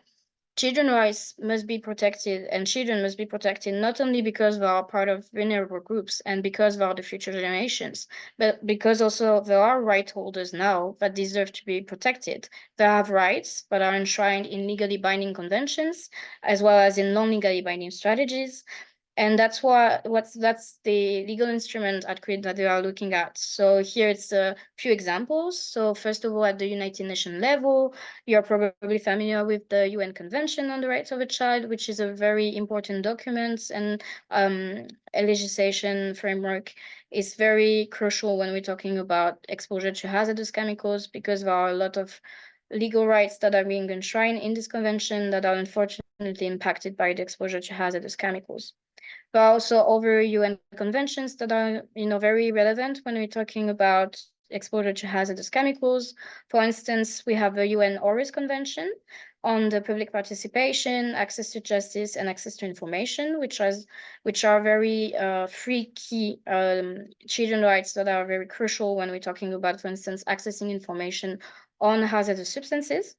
children's rights must be protected, and children must be protected not only because they are part of vulnerable groups and because they are the future generations, but because also there are right holders now that deserve to be protected. They have rights that are enshrined in legally binding conventions as well as in non-legally binding strategies. And that's that's the legal instrument at CRID that they are looking at. So here it's a few examples. So first of all, at the United Nations level, you're probably familiar with the UN Convention on the Rights of a Child, which is a very important document and a legislation framework. Is very crucial when we're talking about exposure to hazardous chemicals, because there are a lot of legal rights that are being enshrined in this convention that are unfortunately impacted by the exposure to hazardous chemicals. There are also other UN conventions that are, very relevant when we're talking about exposure to hazardous chemicals. For instance, we have the UN Aarhus Convention on the public participation, access to justice, and access to information, which are very three key children rights that are very crucial when we're talking about, for instance, accessing information on hazardous substances.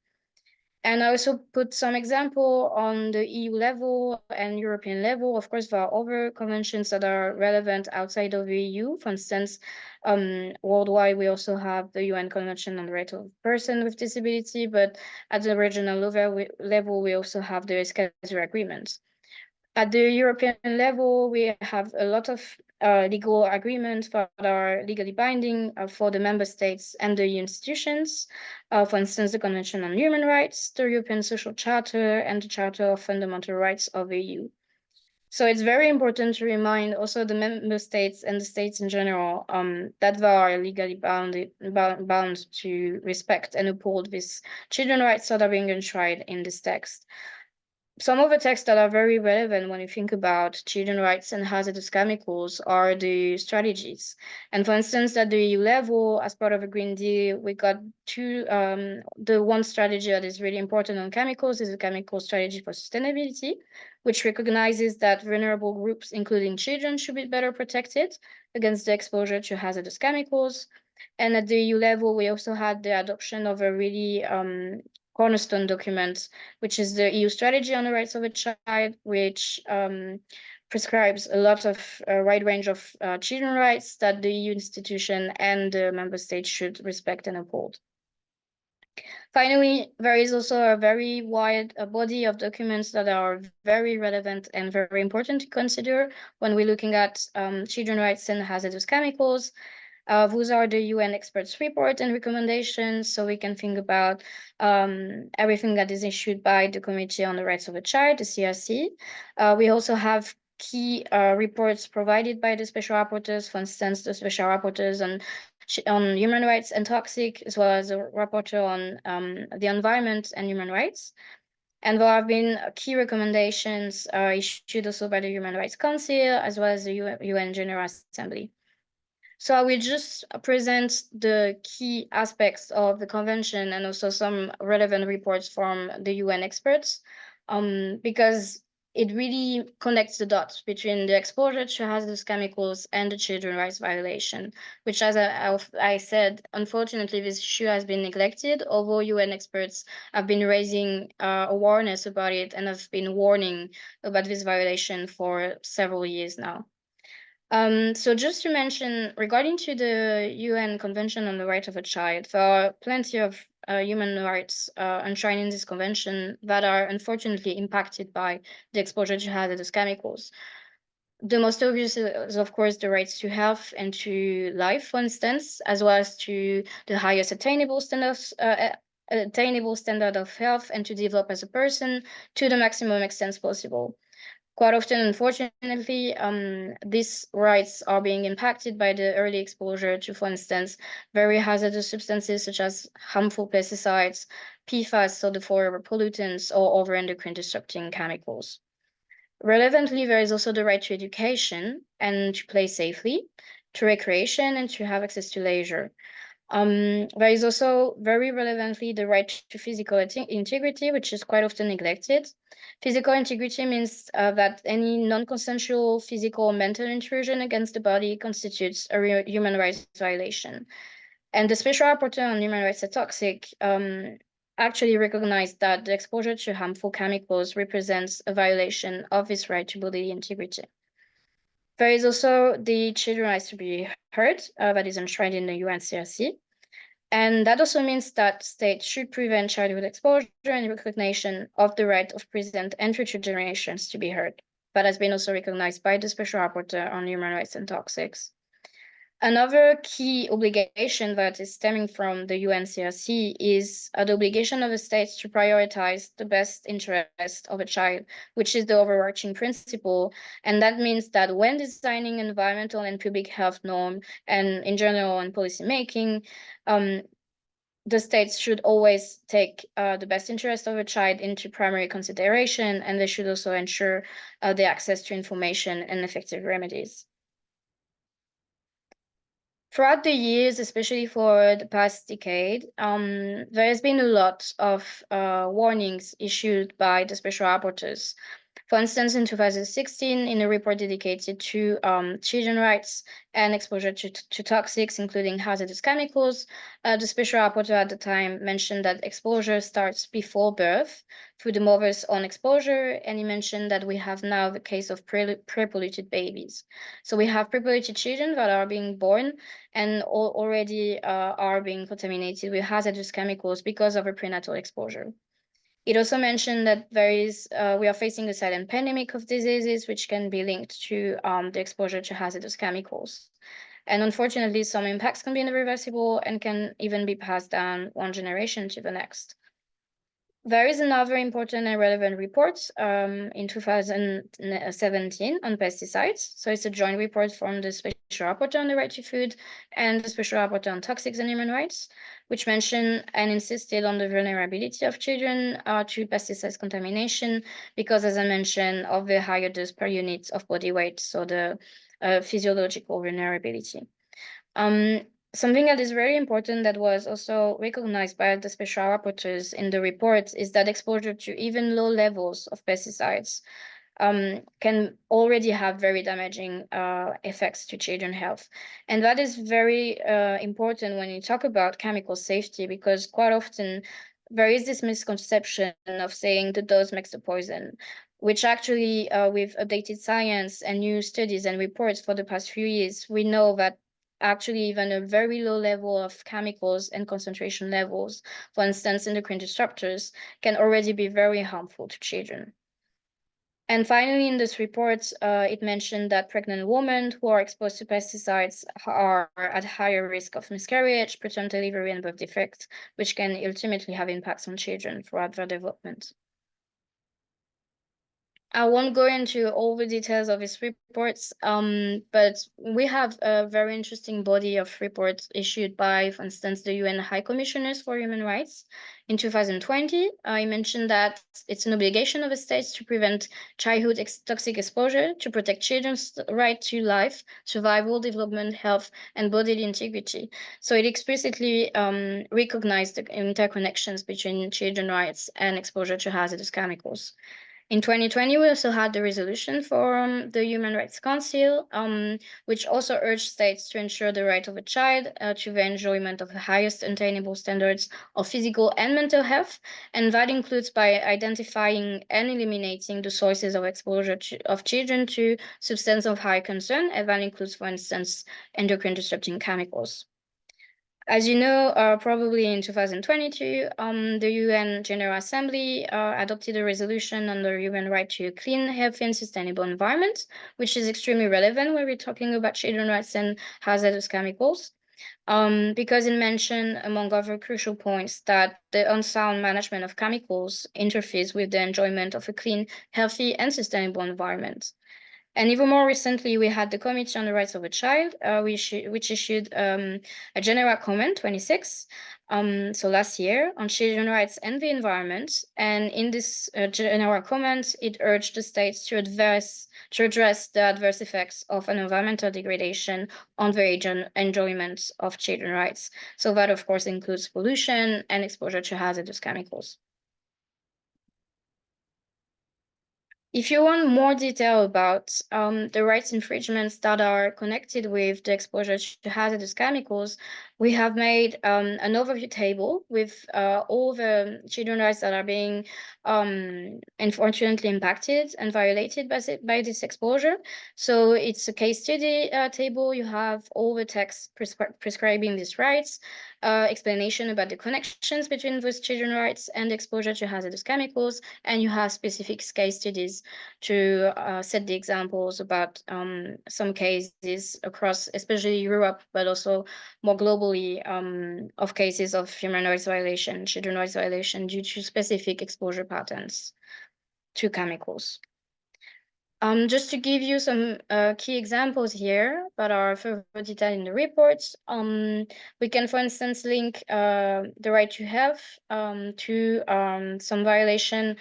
And I also put some example on the EU level and European level. Of course, there are other conventions that are relevant outside of the EU. For instance, worldwide, we also have the UN Convention on the Right of Person with Disability, but at the regional level, we also have the Escazur Agreement. At the European level, we have a lot of legal agreements that are legally binding for the member states and the EU institutions. For instance, the Convention on Human Rights, the European Social Charter, and the Charter of Fundamental Rights of the EU. So it's very important to remind also the member states and the states in general that they are legally bound to respect and uphold these children's rights that are being enshrined in this text. Some of the texts that are very relevant when you think about children's rights and hazardous chemicals are the strategies. And for instance, at the EU level, as part of the Green Deal, we got two, the one strategy that is really important on chemicals is a chemical strategy for sustainability, which recognizes that vulnerable groups, including children, should be better protected against the exposure to hazardous chemicals. And at the EU level, we also had the adoption of a really cornerstone document, which is the EU Strategy on the Rights of a Child, which prescribes a lot of wide range of children's rights that the EU institution and the member states should respect and uphold. Finally, there is also a very wide body of documents that are very relevant and very important to consider when we're looking at children's rights and hazardous chemicals. Those are the UN experts report and recommendations, so we can think about everything that is issued by the Committee on the Rights of a Child, the CRC. We also have key reports provided by the special rapporteurs, for instance, the special rapporteurs on human rights and toxic, as well as a rapporteur on the environment and human rights. And there have been key recommendations issued also by the Human Rights Council, as well as the UN General Assembly. So I will just present the key aspects of the convention and also some relevant reports from the UN experts, because it really connects the dots between the exposure to hazardous chemicals and the children's rights violation, which, as I said, unfortunately, this issue has been neglected, although UN experts have been raising awareness about it and have been warning about this violation for several years now. So just to mention, regarding to the UN Convention on the Right of a Child, there are plenty of human rights enshrined in this convention that are unfortunately impacted by the exposure to hazardous chemicals. The most obvious is, of course, the rights to health and to life, for instance, as well as to the highest attainable standard of health and to develop as a person to the maximum extent possible. Quite often, unfortunately, these rights are being impacted by the early exposure to, for instance, very hazardous substances such as harmful pesticides, PFAS, so the forever pollutants, or other endocrine disrupting chemicals. Relevantly, there is also the right to education and to play safely, to recreation, and to have access to leisure. There is also very relevantly the right to physical integrity, which is quite often neglected. Physical integrity means that any non-consensual physical or mental intrusion against the body constitutes a human rights violation. And the Special Rapporteur on Human Rights are Toxic actually recognized that the exposure to harmful chemicals represents a violation of his right to bodily integrity. There is also the children's rights to be heard that is enshrined in the UNCRC. And that also means that states should prevent childhood exposure and recognition of the right of present and future generations to be heard. That has been also recognized by the Special Rapporteur on Human Rights and Toxics. Another key obligation that is stemming from the UNCRC is the obligation of the states to prioritize the best interest of a child, which is the overarching principle. And that means that when designing environmental and public health norm, and in general in policy making, the states should always take the best interest of a child into primary consideration, and they should also ensure the access to information and effective remedies. Throughout the years, especially for the past decade, there has been a lot of warnings issued by the special rapporteurs. For instance, in 2016, in a report dedicated to children's rights and exposure to toxics, including hazardous chemicals, the special rapporteur at the time mentioned that exposure starts before birth through the mother's own exposure, and he mentioned that we have now the case of pre-polluted babies. So we have pre-polluted children that are being born and already are being contaminated with hazardous chemicals because of a prenatal exposure. It also mentioned that we are facing a silent pandemic of diseases which can be linked to the exposure to hazardous chemicals. And unfortunately, some impacts can be irreversible and can even be passed down one generation to the next. There is another important and relevant report in 2017 on pesticides. So it's a joint report from the Special Rapporteur on the Right to Food and the Special Rapporteur on Toxics and Human Rights, which mentioned and insisted on the vulnerability of children to pesticides contamination because, as I mentioned, of the higher dose per unit of body weight, so the physiological vulnerability. Something that is very important that was also recognized by the special rapporteurs in the report is that exposure to even low levels of pesticides can already have very damaging effects to children's health. And that is very important when you talk about chemical safety, because quite often there is this misconception of saying the dose makes the poison, which actually with updated science and new studies and reports for the past few years, we know that actually even a very low level of chemicals and concentration levels, for instance, endocrine disruptors, can already be very harmful to children. And finally, in this report, it mentioned that pregnant women who are exposed to pesticides are at higher risk of miscarriage, preterm delivery, and birth defects, which can ultimately have impacts on children throughout their development. I won't go into all the details of his reports, but we have a very interesting body of reports issued by, for instance, the UN High Commissioners for Human Rights. In 2020, I mentioned that it's an obligation of the states to prevent childhood toxic exposure, to protect children's right to life, survival, development, health, and bodily integrity. So it explicitly recognized the interconnections between children's rights and exposure to hazardous chemicals. In 2020, we also had the resolution for the Human Rights Council, which also urged states to ensure the right of a child to the enjoyment of the highest attainable standards of physical and mental health. And that includes by identifying and eliminating the sources of exposure of children to substances of high concern. And that includes, for instance, endocrine disrupting chemicals. As you know, probably in 2022, the UN General Assembly adopted a resolution on the human right to a clean, healthy, and sustainable environment, which is extremely relevant when we're talking about children's rights and hazardous chemicals, because it mentioned, among other crucial points, that the unsound management of chemicals interferes with the enjoyment of a clean, healthy, and sustainable environment. And even more recently, we had the Committee on the Rights of a Child, which issued a general comment 26, so last year, on children's rights and the environment. And in this general comment, it urged the states to address the adverse effects of an environmental degradation on the enjoyment of children's rights. So that, of course, includes pollution and exposure to hazardous chemicals. If you want more detail about the rights infringements that are connected with the exposure to hazardous chemicals, we have made an overview table with all the children's rights that are being unfortunately impacted and violated by this exposure. So it's a case study table. You have all the text prescribing these rights, explanation about the connections between those children's rights and exposure to hazardous chemicals, and you have specific case studies to set the examples about some cases across, especially Europe, but also more globally, of cases of human rights violation, children's rights violation due to specific exposure patterns to chemicals. Just to give you some key examples here that are further detailed in the reports, we can, for instance, link the right to health to some violation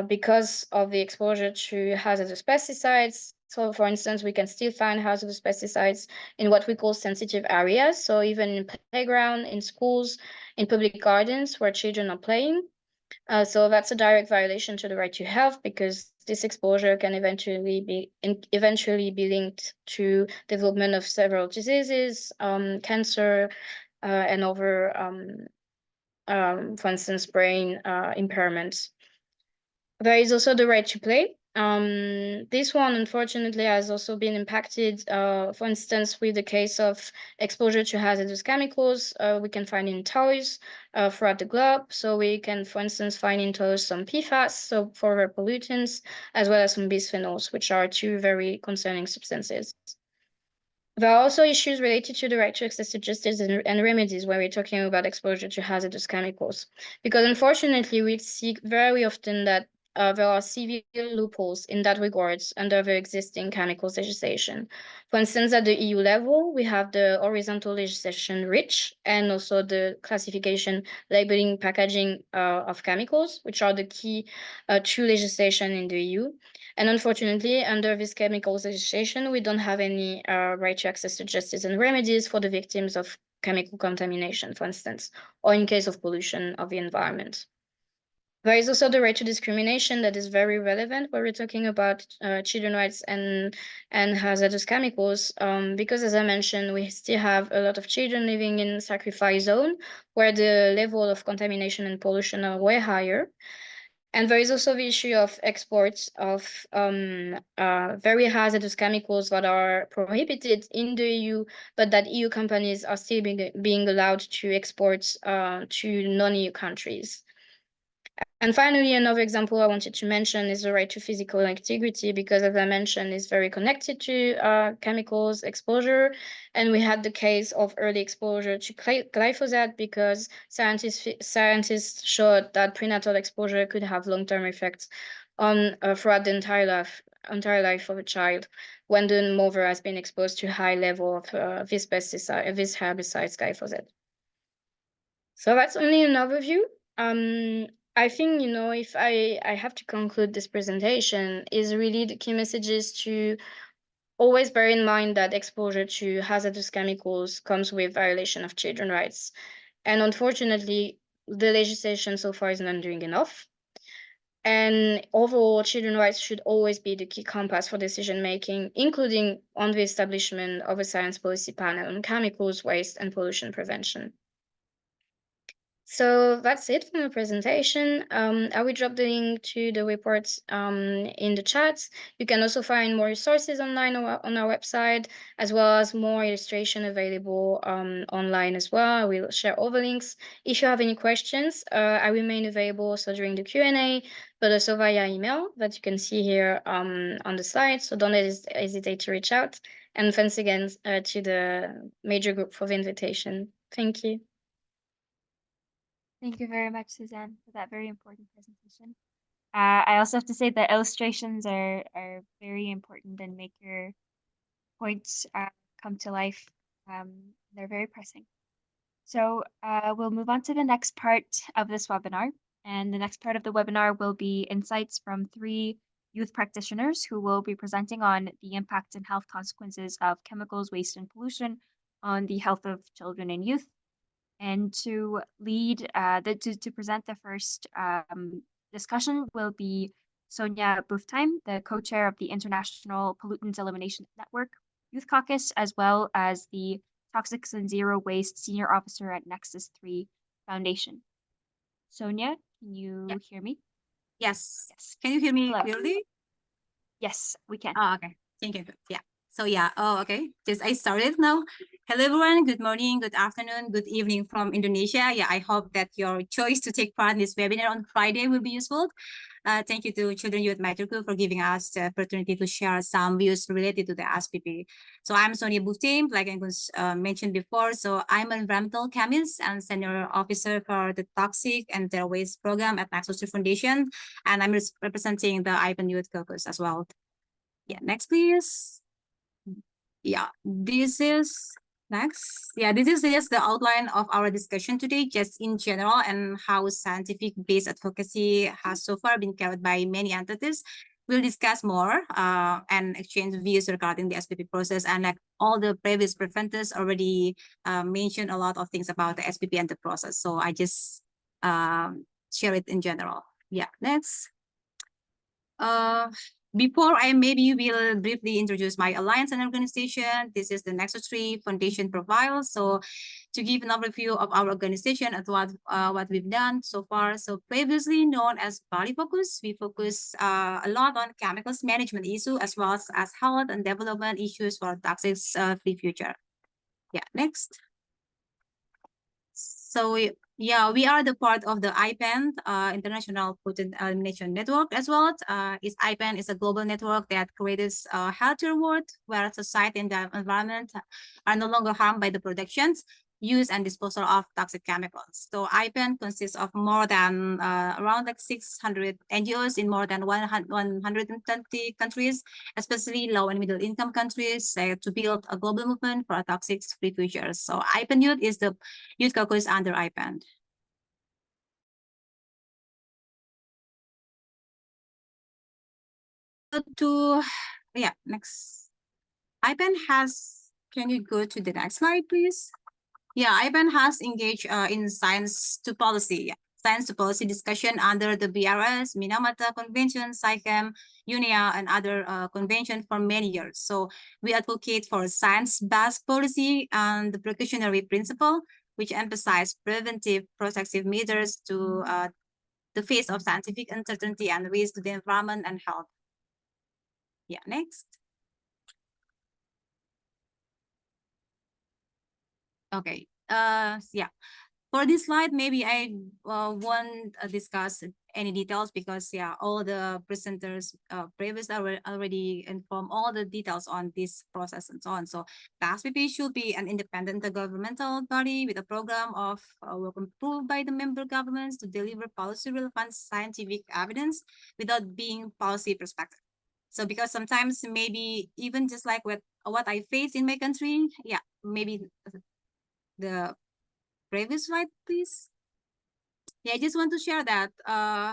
because of the exposure to hazardous pesticides. So, for instance, we can still find hazardous pesticides in what we call sensitive areas. So even in playground, in schools, in public gardens where children are playing. So that's a direct violation to the right to health because this exposure can eventually be linked to development of several diseases, cancer, and other, for instance, brain impairments. There is also the right to play. This one, unfortunately, has also been impacted, for instance, with the case of exposure to hazardous chemicals. We can find in toys throughout the globe. So we can, for instance, find in toys some PFAS, so for pollutants, as well as some bisphenols, which are two very concerning substances. There are also issues related to the right to access to justice and remedies when we're talking about exposure to hazardous chemicals. Because unfortunately, we see very often that there are severe loopholes in that regards under the existing chemicals legislation. For instance, at the EU level, we have the horizontal legislation REACH and also the classification, labeling, packaging of chemicals, which are the key two legislation in the EU. And unfortunately, under this chemicals legislation, we don't have any right to access to justice and remedies for the victims of chemical contamination, for instance, or in case of pollution of the environment. There is also the right to discrimination that is very relevant when we're talking about children's rights and hazardous chemicals, because as I mentioned, we still have a lot of children living in sacrifice zone where the level of contamination and pollution are way higher. And there is also the issue of exports of very hazardous chemicals that are prohibited in the EU, but that EU companies are still being allowed to export to non-EU countries. And finally, another example I wanted to mention is the right to physical integrity, because as I mentioned, it's very connected to chemicals exposure. And we had the case of early exposure to glyphosate because scientists showed that prenatal exposure could have long-term effects on throughout the entire life of a child when the mother has been exposed to high level of this herbicide, glyphosate. So that's only an overview. I think, if I have to conclude this presentation, is really the key message is to always bear in mind that exposure to hazardous chemicals comes with violation of children's rights. And unfortunately, the legislation so far is not doing enough. And overall, children's rights should always be the key compass for decision making, including on the establishment of a science policy panel on chemicals, waste, and pollution prevention. So that's it from the presentation. I will drop the link to the reports in the chat. You can also find more resources online on our website, as well as more illustration available online as well. I will share all the links. If you have any questions, I remain available also during the Q&A, but also via email that you can see here on the slide. So don't hesitate to reach out. And thanks again to the major group for the invitation. Thank you. Thank you very much, Suzanne, for that very important presentation. I also have to say that illustrations are very important and make your points come to life. They're very pressing. So we'll move on to the next part of this webinar. And the next part of the webinar will be insights from 3 youth practitioners who will be presenting on the impact and health consequences of chemicals, waste, and pollution on the health of children and youth. And to lead to present the first discussion will be Sonia Buftheim, the co-chair of the International Pollutants Elimination Network Youth Caucus, as well as the Toxics and Zero Waste Senior Officer at Nexus 3 Foundation. Sonia, can you hear me? Yes. Yes. Can you hear me Hello. clearly? Yes, we can. Oh, okay. Thank you. Yeah. So yeah. Oh, okay. Just I started now. Hello, everyone. Good morning, good afternoon, good evening from Indonesia. Yeah, I hope that your choice to take part in this webinar on Friday will be useful. Thank you to Children Youth Matter Group for giving us the opportunity to share some views related to the SPP. So I'm Sonia Buftim, like I was mentioned before. So I'm an environmental chemist and senior officer for the Toxic and Zero Waste program at Nexus Foundation, and I'm representing the IPAN Youth Caucus as well. Yeah, next, please. Yeah, this is next. Yeah, this is just the outline of our discussion today, just in general, and how scientific-based advocacy has so far been carried by many entities. We'll discuss more and exchange views regarding the SPP process, and like all the previous presenters already mentioned a lot of things about the SPP and the process. So I just share it in general. Yeah, next. Before I maybe will briefly introduce my alliance and organization. This is the Nexus 3 Foundation profile. So to give an overview of our organization and what we've done so far. So previously known as Bali Focus, we focus a lot on chemicals management issue as well as health and development issues for toxics free future. Yeah, next. So yeah, we are the part of the IPAN, International Pollutant Elimination Network as well. IPAN is a global network that creates a healthier world where society and the environment are no longer harmed by the productions, use, and disposal of toxic chemicals. So IPAN consists of more than around like 600 NGOs in more than 120 countries, especially low and middle income countries, to build a global movement for a toxic-free future. So IPAN Youth is the youth caucus under IPAN. Yeah, next. IPAN has, can you go to the next slide, please? Yeah, IPAN has engaged in science to policy discussion under the BRS, Minamata Convention, SAICM, UNEA, and other conventions for many years. So we advocate for science-based policy and the precautionary principle, which emphasize preventive, protective measures to the face of scientific uncertainty and risk to the environment and health. Yeah, next. Okay. Yeah. For this slide, maybe I won't discuss any details because yeah, all the presenters previously already informed all the details on this process and so on. So the SPP should be an independent governmental body with a program of work approved by the member governments to deliver policy relevant scientific evidence without being policy perspective. So because sometimes maybe even just like what I face in my country, yeah, maybe the previous slide, please. Yeah, I just want to share that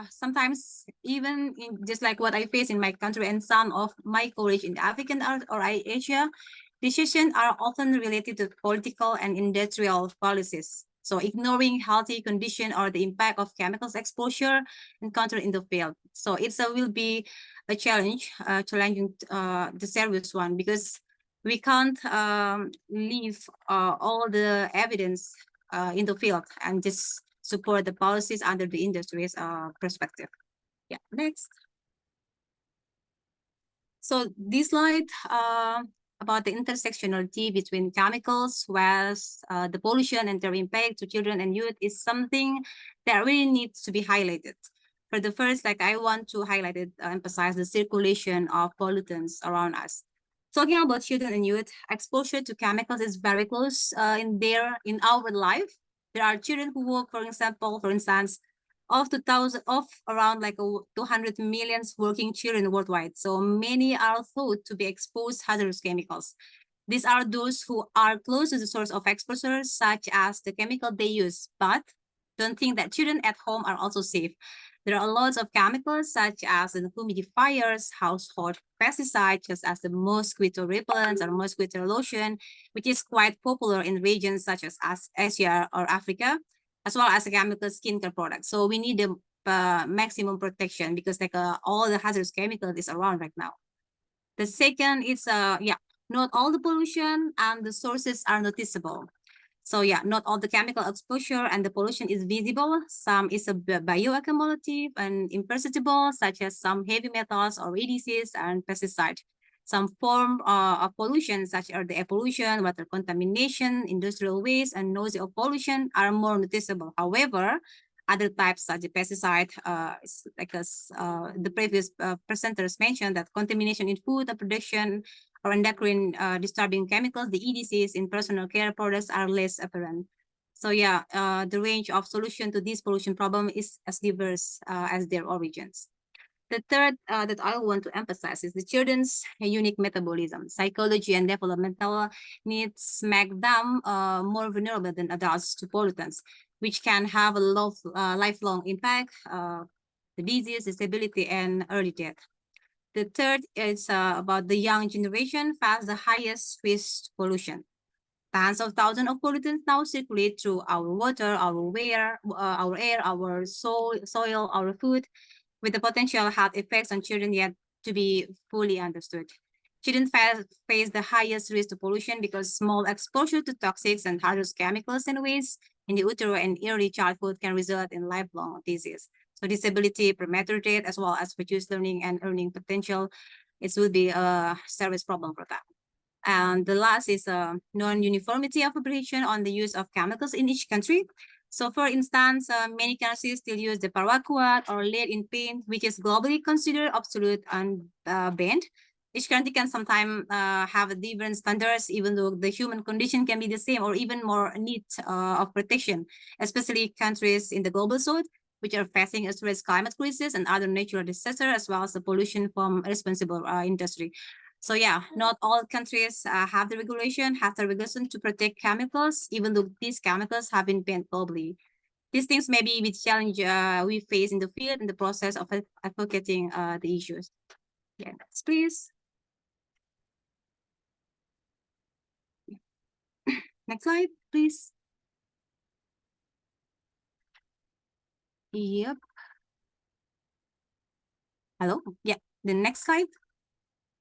sometimes even in just like what I face in my country and some of my colleagues in the African or Asia, decisions are often related to political and industrial policies. So ignoring healthy condition or the impact of chemicals exposure encountered in the field. So it's will be a challenge, challenging the serious one, because we can't leave all the evidence in the field and just support the policies under the industry's perspective. Yeah, next. So this slide about the intersectionality between chemicals, waste, the pollution and their impact to children and youth is something that really needs to be highlighted. For the first, like I want to highlight it, emphasize the circulation of pollutants around us. Talking about children and youth, exposure to chemicals is very close in our life. There are children who work, for instance, of around like 200 million working children worldwide. So many are thought to be exposed to hazardous chemicals. These are those who are close to the source of exposure, such as the chemical they use, but don't think that children at home are also safe. There are lots of chemicals such as the humidifiers, household pesticides, such as the mosquito repellents or mosquito lotion, which is quite popular in regions such as Asia or Africa, as well as chemical skincare products. So we need the maximum protection because like all the hazardous chemicals is around right now. The second is not all the pollution and the sources are noticeable. So yeah, not all the chemical exposure and the pollution is visible. Some is a bioaccumulative and imperceptible, such as some heavy metals or EDCs and pesticides. Some form of pollution, such as the air pollution, water contamination, industrial waste, and noise of pollution are more noticeable. However, other types such as pesticide, like the previous presenters mentioned, that contamination in food and production or endocrine disturbing chemicals, the EDCs in personal care products are less apparent. So yeah, the range of solution to this pollution problem is as diverse as their origins. The third that I want to emphasize is the children's unique metabolism. Psychology and developmental needs make them more vulnerable than adults to pollutants, which can have a lifelong impact, the disease, disability, and early death. The third is about the young generation face the highest risk pollution. Tons of thousands of pollutants now circulate through our water, our air, our soil, our food, with the potential health effects on children yet to be fully understood. Children face the highest risk to pollution because small exposure to toxics and hazardous chemicals and waste in the utero and early childhood can result in lifelong disease. So disability, premature death, as well as reduced learning and earning potential, it will be a serious problem for them. And the last is non-uniformity of operation on the use of chemicals in each country. So for instance, many countries still use the paraquat or lead in paint, which is globally considered absolute and banned. Each country can sometimes have different standards, even though the human condition can be the same or even more need of protection, especially countries in the global south, which are facing a serious climate crisis and other natural disasters, as well as the pollution from irresponsible industry. So yeah, not all countries have the regulation to protect chemicals, even though these chemicals have been banned globally. These things may be with challenge we face in the field in the process of advocating the issues. Yeah, next, please. Next slide, please. Yep. Hello. Yeah, the next slide.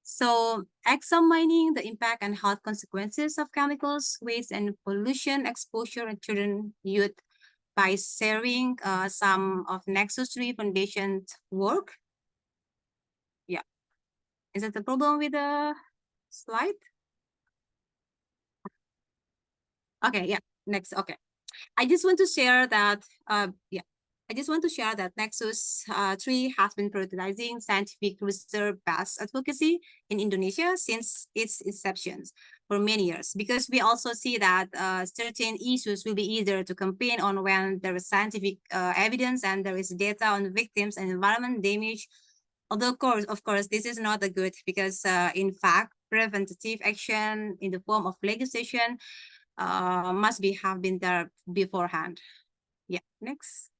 So examining the impact and health consequences of chemicals, waste, and pollution exposure in children, youth, by sharing some of Nexus 3 Foundation's work. Yeah. Is that the problem with the slide? Okay, yeah, next, okay. I just want to share that, Nexus 3 has been prioritizing scientific research-based advocacy in Indonesia since its inception for many years, because we also see that certain issues will be easier to campaign on when there is scientific evidence and there is data on victims and environment damage. Although, of course, this is not a good, because in fact, preventative action in the form of legislation must have been there beforehand. Yeah, next.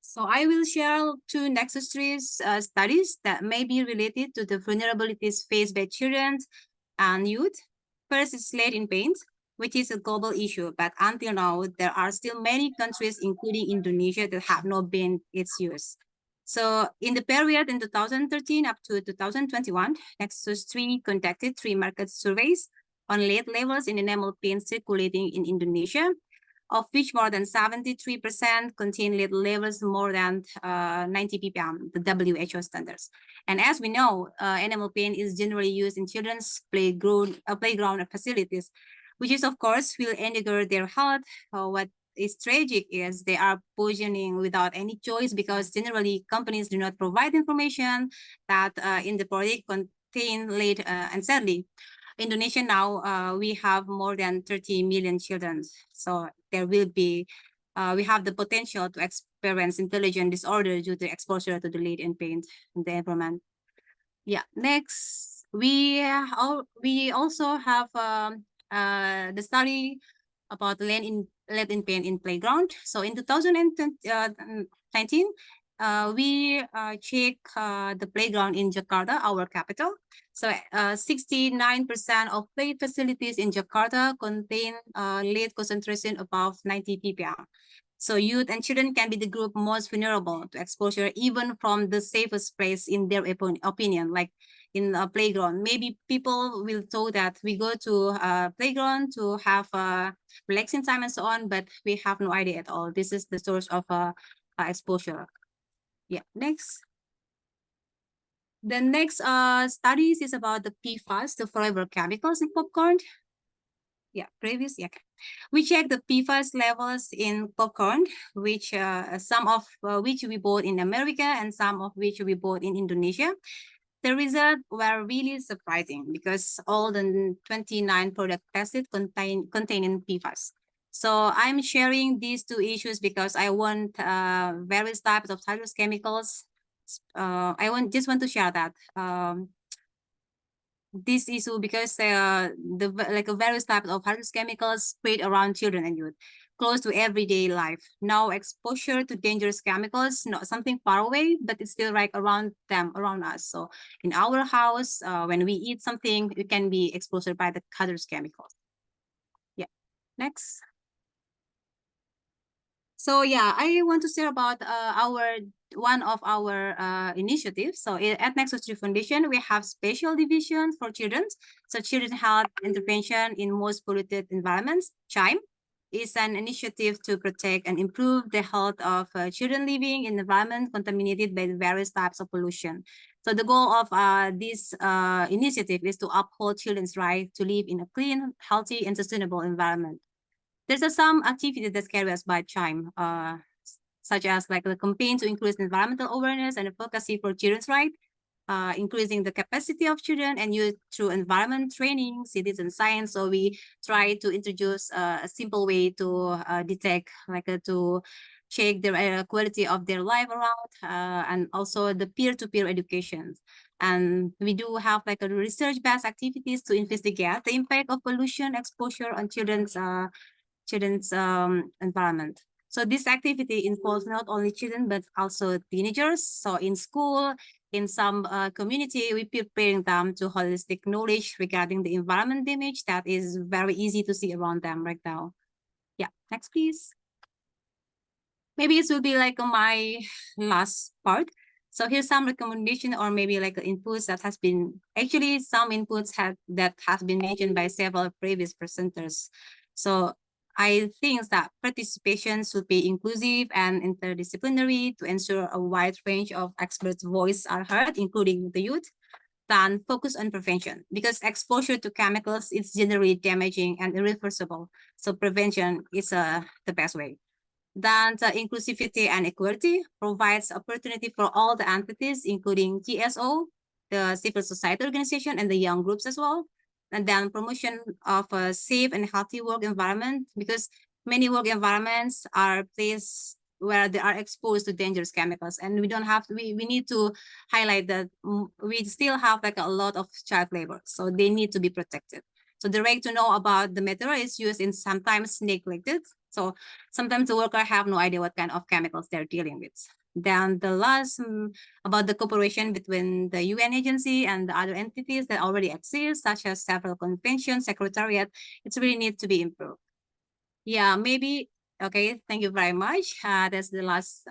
So I will share two Nexus 3 studies that may be related to the vulnerabilities faced by children and youth. First is lead in paint, which is a global issue, but until now, there are still many countries, including Indonesia, that have not banned its use. So in the period in 2013 up to 2021, Nexus 3 conducted 3 market surveys on lead levels in enamel paint circulating in Indonesia, of which more than 73% contain lead levels more than 90 ppm, the WHO standards. And as we know, enamel paint is generally used in children's playground facilities, which is, of course, will endanger their health. What is tragic is they are poisoning without any choice, because generally companies do not provide information that in the product contain lead, and sadly, Indonesia now, we have more than 30 million children. So there will be, we have the potential to experience intelligent disorder due to exposure to the lead in paint in the environment. Yeah, next, we also have the study about lead in paint in playground. So in 2019, we check the playground in Jakarta, our capital. So 69% of play facilities in Jakarta contain lead concentration above 90 ppm. So youth and children can be the group most vulnerable to exposure, even from the safest place in their opinion, like in a playground. Maybe people will thought that we go to a playground to have relaxing time and so on, but we have no idea at all. This is the source of exposure. Yeah, next. The next studies is about the PFAS, the forever chemicals in popcorn. Yeah, previous, yeah. We check the PFAS levels in popcorn, which some of which we bought in America and some of which we bought in Indonesia. The results were really surprising because all the 29 product tested containing PFAS. So I'm sharing these two issues because I want various types of hazardous chemicals. Just want to share that this issue because the various types of hazardous chemicals spread around children and youth, close to everyday life. Now exposure to dangerous chemicals, not something far away, but it's still right around them, around us. So in our house, when we eat something, we can be exposed by the hazardous chemicals. Yeah, next. So yeah, I want to share about one of our initiatives. So at Nexus 3 Foundation, we have special divisions for children. So Children Health Intervention in Most Polluted Environments, CHIME, is an initiative to protect and improve the health of children living in an environment contaminated by various types of pollution. So the goal of this initiative is to uphold children's right to live in a clean, healthy, and sustainable environment. There's some activities that carry us by CHIME, such as like the campaign to increase environmental awareness and advocacy for children's rights, increasing the capacity of children and youth through environment training, citizen science. So we try to introduce a simple way to detect, to check the quality of their life around, and also the peer-to-peer education. And we do have like a research-based activities to investigate the impact of pollution exposure on children's environment. So this activity involves not only children, but also teenagers. So in school, in some community, we preparing them to holistic knowledge regarding the environment damage that is very easy to see around them right now. Yeah, next please. Maybe it will be like my last part. So here's some recommendation or maybe like inputs that has been, actually some inputs that has been mentioned by several previous presenters. So I think that participation should be inclusive and interdisciplinary to ensure a wide range of experts' voices are heard, including the youth. Then focus on prevention because exposure to chemicals is generally damaging and irreversible. So prevention is the best way. Then the inclusivity and equality provides opportunity for all the entities, including TSO, the civil society organization, and the young groups as well. And then promotion of a safe and healthy work environment, because many work environments are places where they are exposed to dangerous chemicals. And we don't have to, we need to highlight that we still have like a lot of child labor. So they need to be protected. So the right to know about the material is used in sometimes neglected. So sometimes the worker have no idea what kind of chemicals they're dealing with. Then the last about the cooperation between the UN agency and the other entities that already exist, such as several conventions, secretariat, it's really need to be improved. Yeah, maybe, okay, thank you very much. That's the last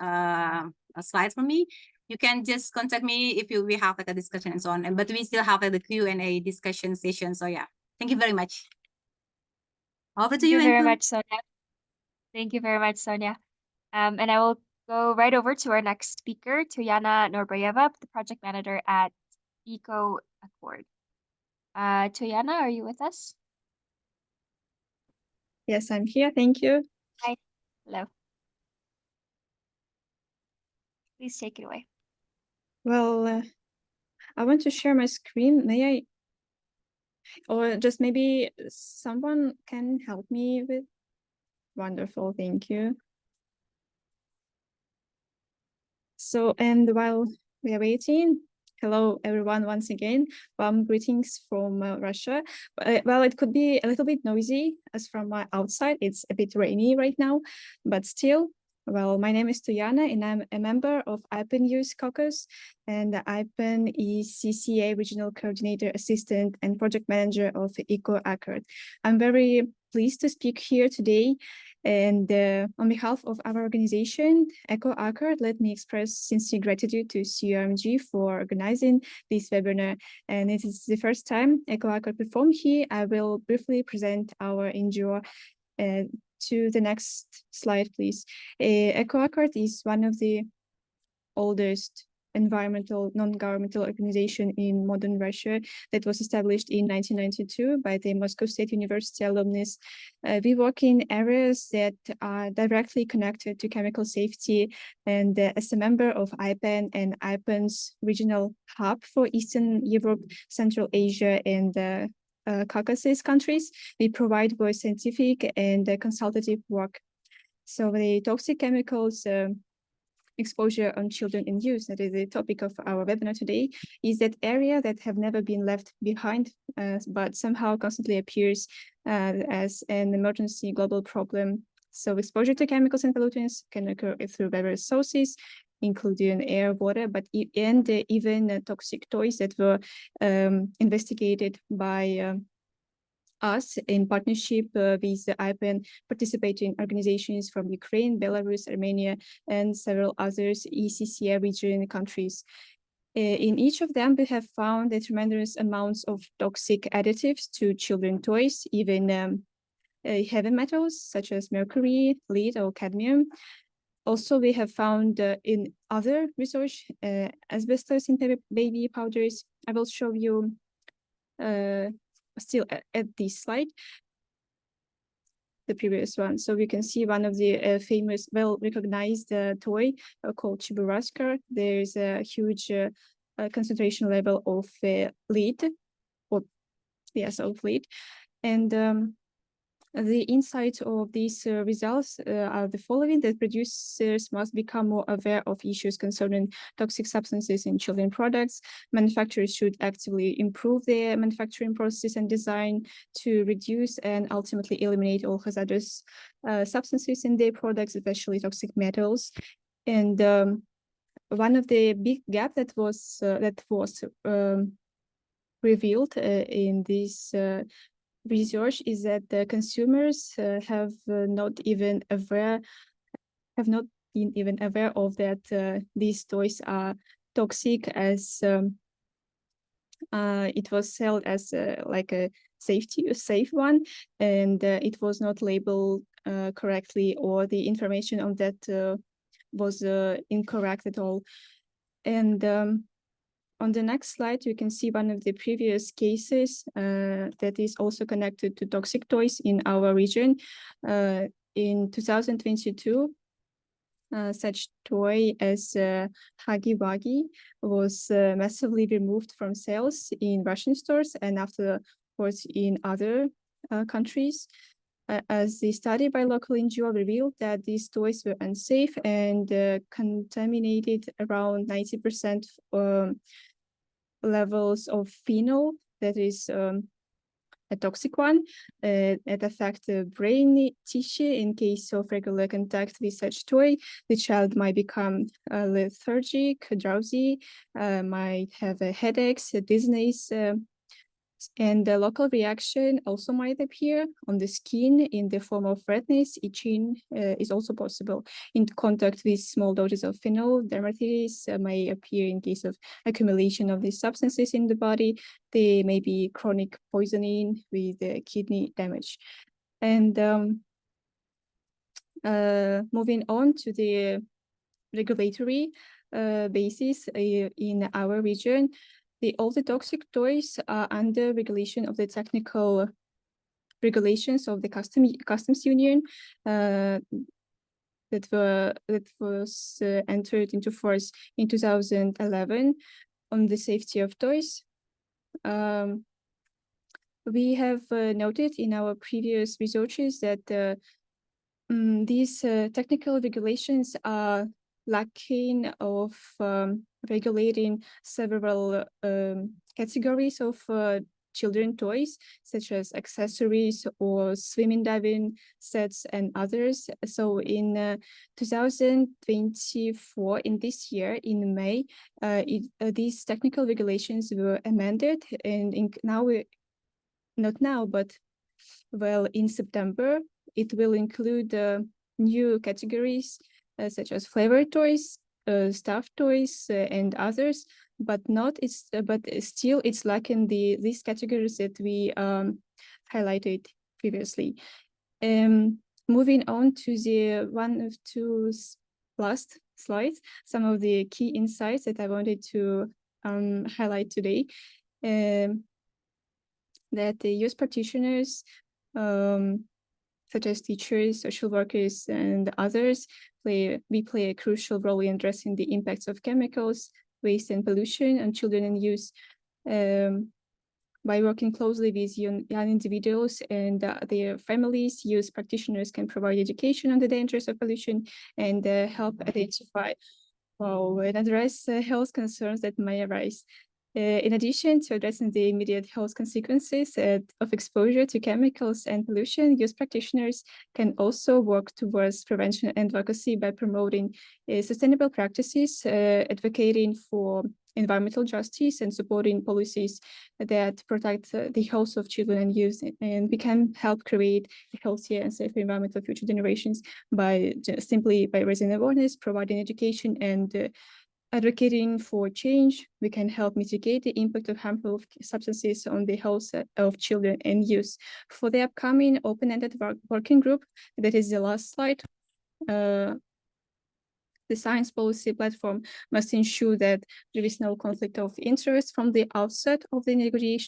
slide for me. You can just contact me if we have like a discussion and so on, but we still have like the Q&A discussion session. So yeah, thank you very much. Over to you, Thank you very Anku. much, Sonia. Thank you very much, Sonia. And I will go right over to our next speaker, Tuyana Norbayeva, the project manager at Eco Accord. Tuyana, are you with us? Yes, I'm here. Thank you. Hi. Hello. Please take it away. Well, I want to share my screen. May I? Or just maybe someone can help me with? Wonderful, thank you. So, and while we are waiting, hello everyone once again. Warm greetings from Russia. Well, it could be a little bit noisy as from outside. It's a bit rainy right now, but still, Well, my name is Tuyana, and I'm a member of IPEN Youth Caucus, and IPEN is CCA Regional Coordinator, Assistant, and Project Manager of EcoAccord. I'm very pleased to speak here today, and on behalf of our organization, EcoAccord, let me express sincere gratitude to CUMG for organizing this webinar. And it is the first time EcoAccord performed here. I will briefly present our NGO. To the next slide, please. EcoAccord is one of the oldest environmental non-governmental organization in modern Russia that was established in 1992 by the Moscow State University alumnus. We work in areas that are directly connected to chemical safety, and as a member of IPEN and IPEN's regional hub for Eastern Europe, Central Asia, and Caucasus countries, we provide both scientific and consultative work. So the toxic chemicals exposure on children and youth, that is the topic of our webinar today, is that area that have never been left behind, but somehow constantly appears as an emergency global problem. So exposure to chemicals and pollutants can occur through various sources, including air, water, but even toxic toys that were investigated by us in partnership with the IPEN participating organizations from Ukraine, Belarus, Armenia, and several others ECCA region countries. In each of them, we have found a tremendous amounts of toxic additives to children toys, even heavy metals such as mercury, lead, or cadmium. Also, we have found in other research asbestos in baby powders. I will show you still at this slide, the previous one. So we can see one of the famous, well-recognized toy called Chiburaska. There's a huge concentration level of lead, or yes, of lead. And the insights of these results are the following: that producers must become more aware of issues concerning toxic substances in children products. Manufacturers should actively improve their manufacturing process and design to reduce and ultimately eliminate all hazardous substances in their products, especially toxic metals. And one of the big gaps that was revealed in this research is that the consumers have not been even aware of that these toys are toxic, as it was sold as like a safe one, and it was not labeled correctly, or the information on that was incorrect at all. And on the next slide, you can see one of the previous cases that is also connected to toxic toys in our region. In 2022, such toy as Huggy Wuggy was massively removed from sales in Russian stores and afterwards in other countries. As the study by local NGO revealed that these toys were unsafe and contaminated around 90% levels of phenol, that is a toxic one. It affects the brain tissue. In case of regular contact with such toy, the child might become lethargic, drowsy, might have headaches, dizziness, and the local reaction also might appear on the skin in the form of redness. Itching is also possible. In contact with small doses of phenol, dermatitis may appear in case of accumulation of these substances in the body. There may be chronic poisoning with kidney damage. And moving on to the regulatory basis in our region, all the toxic toys are under regulation of the technical regulations of the customs union that was entered into force in 2011 on the safety of toys. We have noted in our previous researches that these technical regulations are lacking of regulating several categories of children toys, such as accessories or swimming diving sets and others. So in 2024, in this year, in May, these technical regulations were amended, and not now, but well, in September, it will include new categories such as flavor toys, stuffed toys, and others, but still it's lacking these categories that we highlighted previously. Moving on to the one of two last slides, some of the key insights that I wanted to highlight today. That the youth practitioners, such as teachers, social workers, and others, play a crucial role in addressing the impacts of chemicals, waste, and pollution on children and youth. By working closely with young individuals and their families, youth practitioners can provide education on the dangers of pollution and help identify and address health concerns that may arise. In addition to addressing the immediate health consequences of exposure to chemicals and pollution, youth practitioners can also work towards prevention and advocacy by promoting sustainable practices, advocating for environmental justice, and supporting policies that protect the health of children and youth. And we can help create a healthier and safer environment for future generations by simply raising awareness, providing education, and advocating for change. We can help mitigate the impact of harmful substances on the health of children and youth. For the upcoming open-ended working group, that is the last slide, the science policy platform must ensure that there is no conflict of interest from the outset of the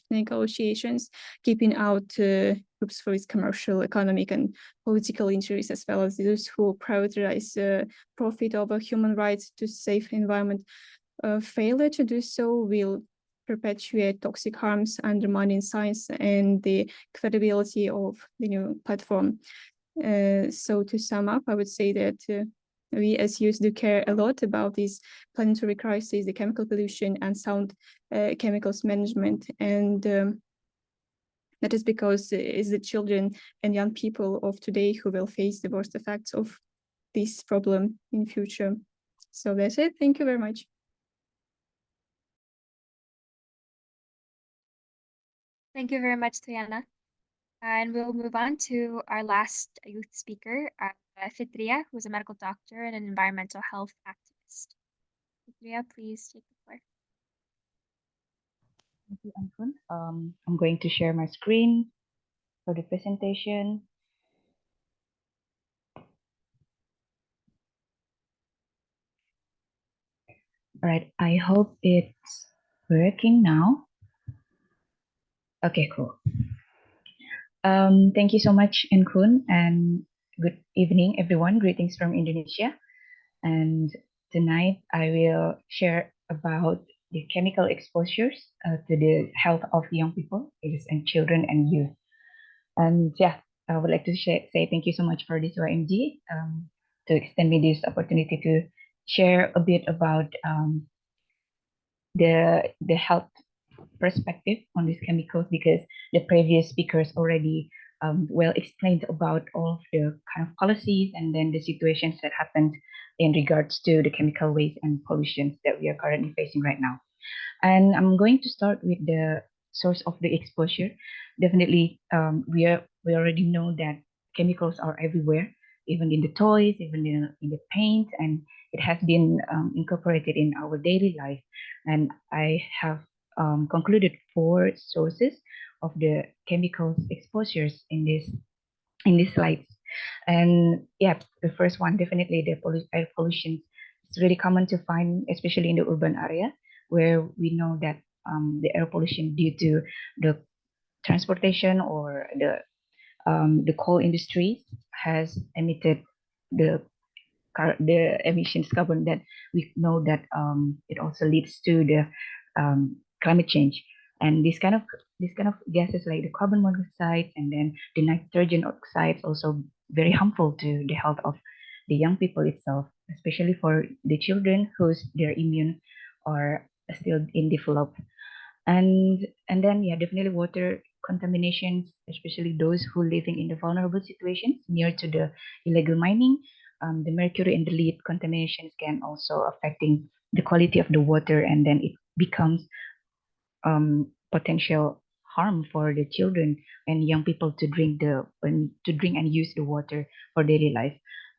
negotiations, keeping out groups for its commercial, economic, and political interests, as well as those who prioritize profit over human rights to safe environment. Failure to do so will perpetuate toxic harms, undermining science and the credibility of the new platform. So to sum up, I would say that we as youth do care a lot about these planetary crises, the chemical pollution, and sound chemicals management. And that is because it's the children and young people of today who will face the worst effects of this problem in future. So that's it. Thank you very much. Thank you very much, Tayana. And we'll move on to our last youth speaker, Fitria, who's a medical doctor and an environmental health activist. Fitria, please take the floor. Thank you, Ankun. I'm going to share my screen for the presentation. All right, I hope it's working now. Okay, cool. Thank you so much, Ankun, and good evening, everyone. Greetings from Indonesia. And tonight I will share about the chemical exposures to the health of young people, and children and youth. And yeah, I would like to say thank you so much for this OMG to extend me this opportunity to share a bit about the health perspective on these chemicals, because the previous speakers already well explained about all of the kind of policies and then the situations that happened in regards to the chemical waste and pollutions that we are currently facing right now. And I'm going to start with the source of the exposure. Definitely, we already know that chemicals are everywhere, even in the toys, even in the paint, and it has been incorporated in our daily life. And I have concluded 4 sources of the chemicals exposures in these slides. And yeah, the first one, definitely the air pollution. It's really common to find, especially in the urban area, where we know that the air pollution due to the transportation or the coal industry has emitted the emissions carbon that we know that it also leads to the climate change. And this kind of gases like the carbon monoxide and then the nitrogen oxides also very harmful to the health of the young people itself, especially for the children whose their immune are still in develop. And then, yeah, definitely water contaminations, especially those who living in the vulnerable situations near to the illegal mining. The mercury and the lead contaminations can also affecting the quality of the water, and then it becomes potential harm for the children and young people to drink and use the water for daily life.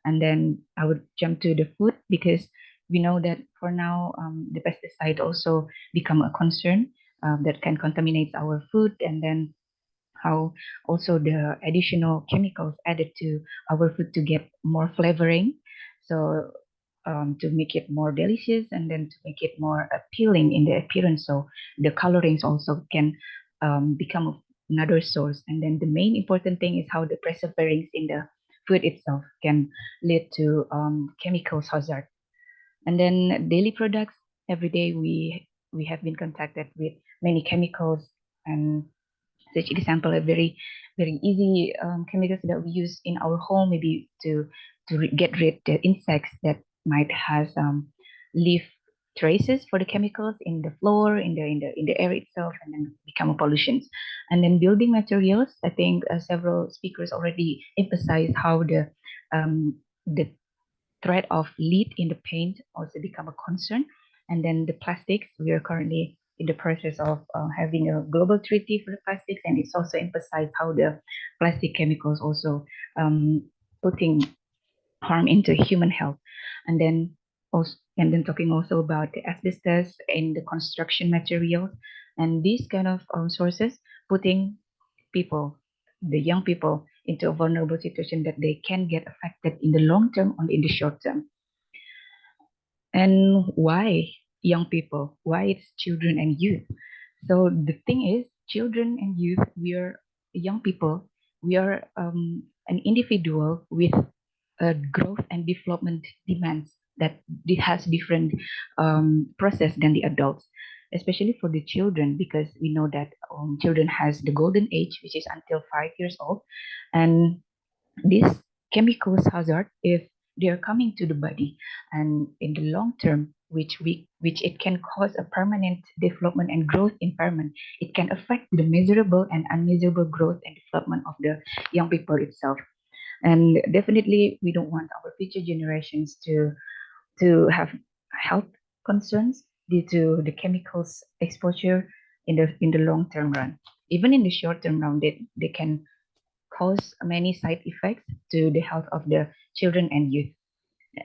And then I would jump to the food, because we know that for now the pesticide also become a concern that can contaminate our food, and then how also the additional chemicals added to our food to get more flavoring, so to make it more delicious and then to make it more appealing in the appearance, so the colorings also can become another source. And then the main important thing is how the preservatives in the food itself can lead to chemicals hazard. And then daily products, every day we have been contacted with many chemicals, and such example are very easy chemicals that we use in our home, maybe to get rid the insects that might has leave traces for the chemicals in the floor, in the air itself, and then become a pollutions. And then building materials, I think several speakers already emphasized how the threat of lead in the paint also become a concern. And then the plastics, we are currently in the process of having a global treaty for the plastics, and it's also emphasized how the plastic chemicals also putting harm into human health. And then talking also about the asbestos in the construction materials, and these kind of sources putting people, the young people, into a vulnerable situation that they can get affected in the long term or in the short term. And why young people? Why it's children and youth? So the thing is, children and youth, we are young people. We are an individual with growth and development demands that it has different process than the adults, especially for the children, because we know that children has the golden age, which is until 5 years old, and these chemicals hazard, if they are coming to the body and in the long term, which it can cause a permanent development and growth impairment, it can affect the measurable and unmeasurable growth and development of the young people itself. And definitely we don't want our future generations to have health concerns due to the chemicals exposure in the long term run. Even in the short term run, they can cause many side effects to the health of the children and youth.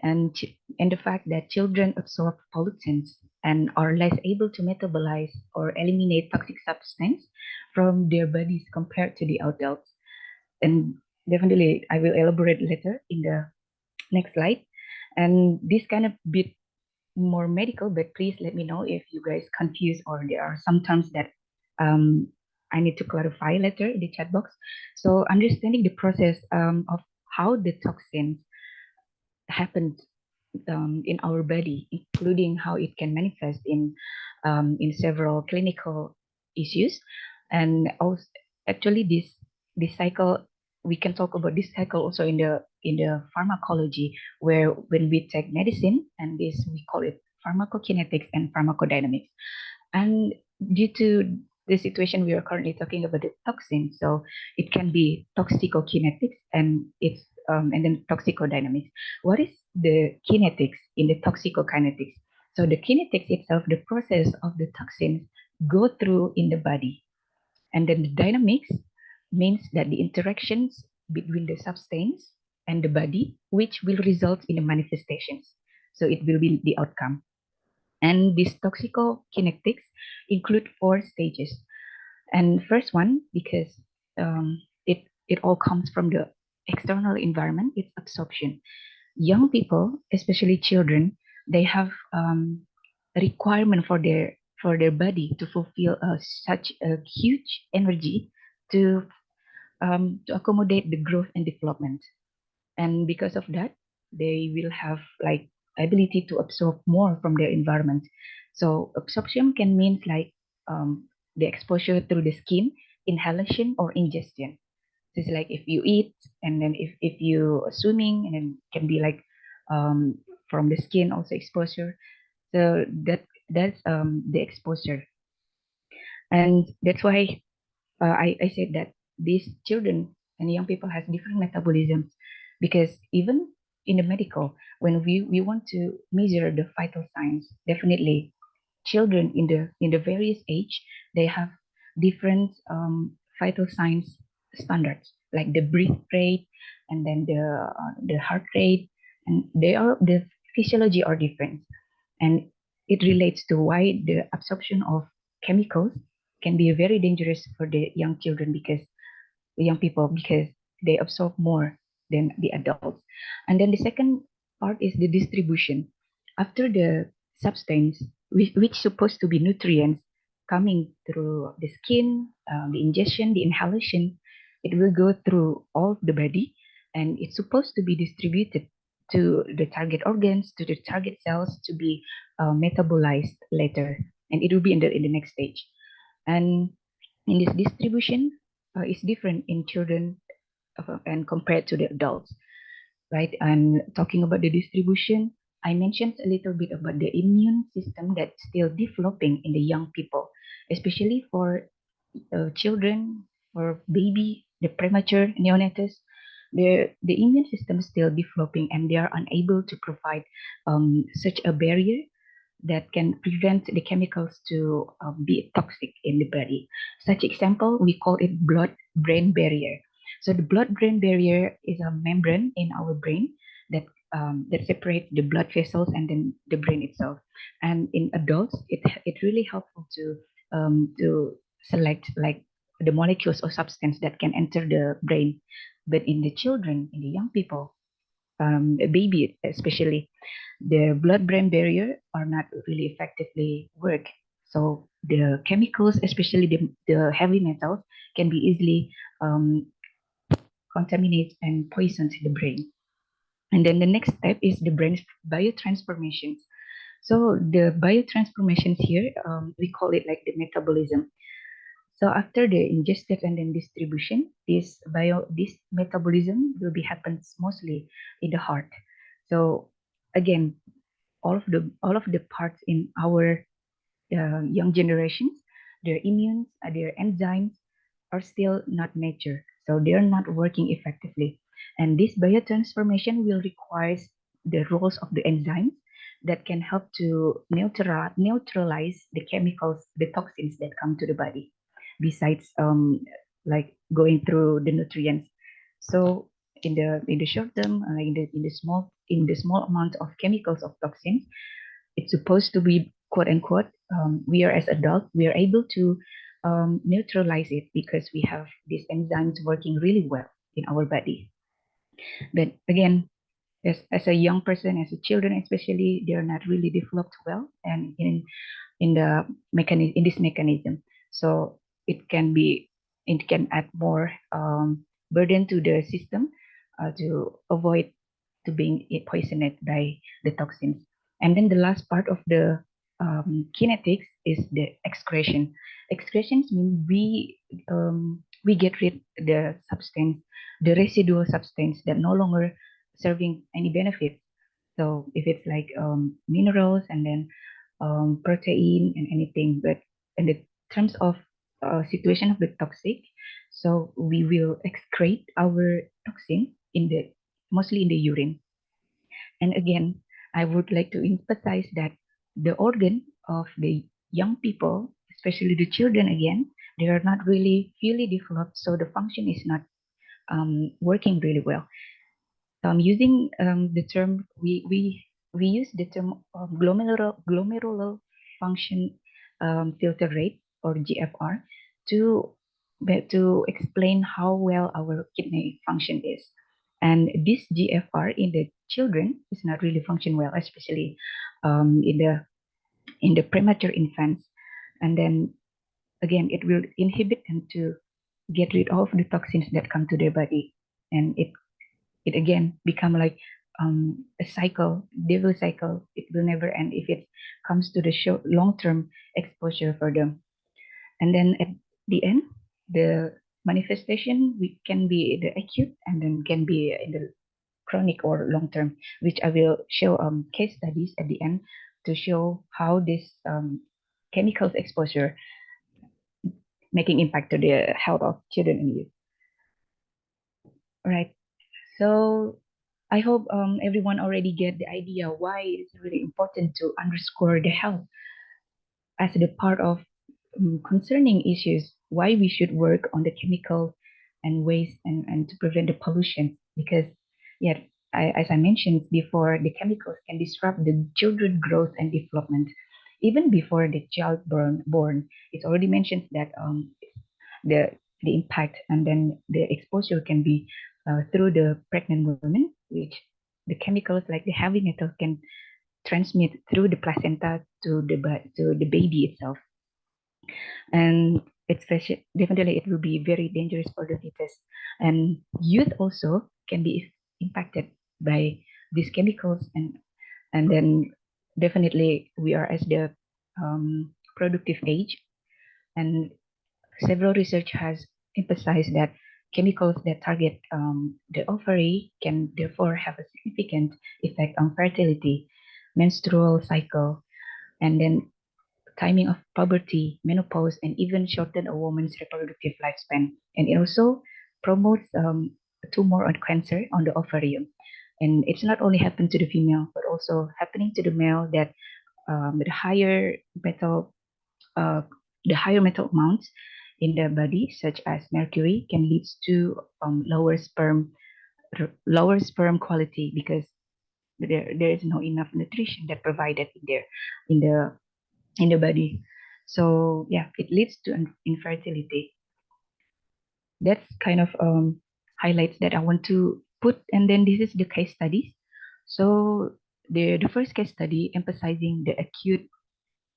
And the fact that children absorb pollutants and are less able to metabolize or eliminate toxic substance from their bodies compared to the adults. And definitely I will elaborate later in the next slide. And this kind of bit more medical, but please let me know if you guys confused or there are some terms that I need to clarify later in the chat box. So understanding the process of how the toxins happen in our body, including how it can manifest in several clinical issues, and also actually this cycle, we can talk about this cycle also in the pharmacology, where when we take medicine, and this we call it pharmacokinetics and pharmacodynamics. And due to the situation we are currently talking about the toxin, so it can be toxicokinetics and it's and then toxicodynamics. What is the kinetics in the toxicokinetics? So the kinetics itself, the process of the toxins go through in the body, and then the dynamics means that the interactions between the substance and the body, which will result in the manifestations. So it will be the outcome. And these toxicokinetics include 4 stages. And first one, because it all comes from the external environment, it's absorption. Young people, especially children, they have a requirement for their body to fulfill such a huge energy to accommodate the growth and development. And because of that, they will have like ability to absorb more from their environment. So absorption can mean like the exposure through the skin, inhalation or ingestion. So it's like if you eat, and then if you are swimming, and then can be like from the skin also exposure. So that's the exposure. And that's why I said that these children and young people has different metabolisms, because even in the medical, when we want to measure the vital signs, definitely children in the various age, they have different vital signs standards, like the breath rate, and then the heart rate, and the physiology are different, and it relates to why the absorption of chemicals can be very dangerous for the young children, because the young people, because they absorb more than the adults. And then the second part is the distribution. After the substance, which supposed to be nutrients coming through the skin, the ingestion, the inhalation, it will go through all the body, and it's supposed to be distributed to the target organs, to the target cells, to be metabolized later, and it will be in the next stage. And in this distribution, is different in children and compared to the adults, right? And talking about the distribution, I mentioned a little bit about the immune system that's still developing in the young people, especially for children or baby, the premature neonates. The immune system is still developing, and they are unable to provide such a barrier that can prevent the chemicals to be toxic in the body. Such example, we call it blood-brain barrier. So the blood-brain barrier is a membrane in our brain that that separates the blood vessels and then the brain itself. And in adults, it really helpful to select like the molecules or substance that can enter the brain. But in the children, in the young people, a baby especially, the blood-brain barrier are not really effectively work. So the chemicals, especially the heavy metals, can be easily contaminate and poison the brain. And then the next step is the brain biotransformations. So the biotransformations here, we call it like the metabolism. So after the ingested and then distribution, this metabolism will be happens mostly in the heart. So again, all of the parts in our young generations, their immunes, their enzymes are still not mature, so they are not working effectively. And this biotransformation will require the roles of the enzymes that can help to neutralize the chemicals, the toxins that come to the body, besides like going through the nutrients. So in the short term, in the small amount of chemicals of toxins, it's supposed to be quote unquote, we are as adults, we are able to neutralize it because we have these enzymes working really well in our body. But again, as a young person, as a children especially, they are not really developed well and in the mechanism, in this mechanism. So it can add more burden to the system to avoid to being poisoned by the toxins. And then the last part of the kinetics is the excretion. Excretions mean we get rid the substance, the residual substance that no longer serving any benefit. So if it's like minerals and then protein and anything, but in the terms of situation of the toxic, so we will excrete our toxin in the mostly in the urine. And again, I would like to emphasize that the organ of the young people, especially the children, again, they are not really fully developed, so the function is not working really well. So I'm using the term we use the term glomerular function filter rate, or GFR, to explain how well our kidney function is. And this GFR in the children is not really function well, especially in the premature infants. And then again, it will inhibit them to get rid of the toxins that come to their body, and it again become like a cycle, devil cycle. It will never end if it comes to the short long-term exposure for them. And then at the end, the manifestation can be the acute and then can be in the chronic or long-term, which I will show case studies at the end to show how this chemicals exposure making impact to the health of children and youth. All right. So I hope everyone already get the idea why it's really important to underscore the health as the part of concerning issues, why we should work on the chemical and waste and to prevent the pollution. Because, yeah, as I mentioned before, the chemicals can disrupt the children growth and development. Even before the child born, it's already mentioned that the impact and then the exposure can be through the pregnant women, which the chemicals like the heavy metal can transmit through the placenta to the baby itself, and definitely it will be very dangerous for the fetus. And youth also can be impacted by these chemicals, and then definitely we are as the productive age, and several research has emphasized that chemicals that target the ovary can therefore have a significant effect on fertility, menstrual cycle, and then timing of puberty, menopause, and even shorten a woman's reproductive lifespan. And it also promotes tumor or cancer on the ovarium. And it's not only happened to the female, but also happening to the male that the higher metal amounts in the body, such as mercury, can lead to lower sperm quality because there is no enough nutrition that provided in the body. So yeah, it leads to infertility. That's kind of highlights that I want to put. And then this is the case studies. So the first case study emphasizing the acute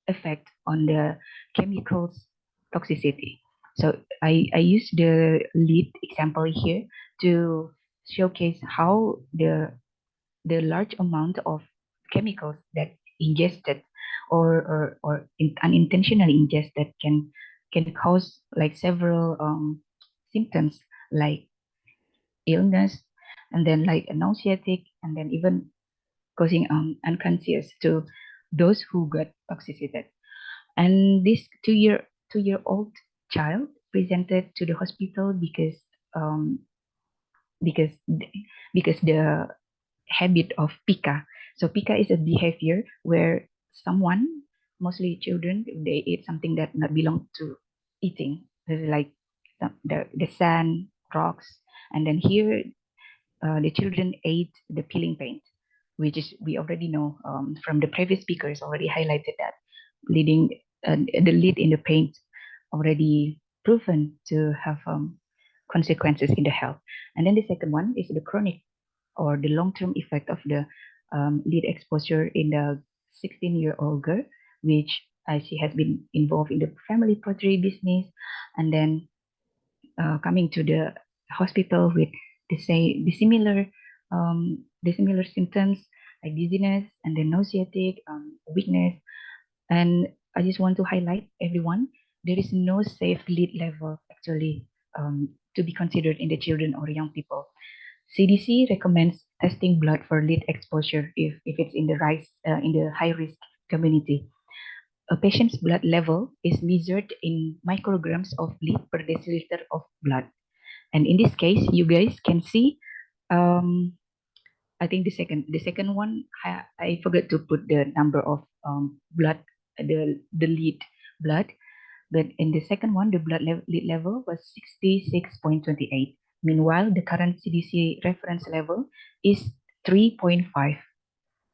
effect on the chemicals toxicity. So I use the lead example here to showcase how the large amount of chemicals that ingested or unintentionally ingested can cause like several symptoms like illness, and then like nauseatic, and then even causing unconscious to those who got toxicated. And this two-year-old child presented to the hospital because um, because the habit of pica. So pica is a behavior where someone, mostly children, they eat something that not belong to eating. There's like the sand, rocks, and then here the children ate the peeling paint, which is we already know from the previous speakers already highlighted that leading the lead in the paint already proven to have consequences in the health. And then the second one is the chronic or the long-term effect of the lead exposure in the 16-year-old girl, which she has been involved in the family pottery business, and then coming to the hospital with the similar symptoms like dizziness and then nauseatic, weakness. And I just want to highlight everyone, there is no safe lead level actually to be considered in the children or young people. CDC recommends testing blood for lead exposure if it's in the high risk community. A patient's blood level is measured in micrograms of lead per deciliter of blood. And in this case, you guys can see, I think the second one, I forgot to put the number of blood, the lead blood. But in the second one, the lead level was 66.28. Meanwhile, the current CDC reference level is 3.5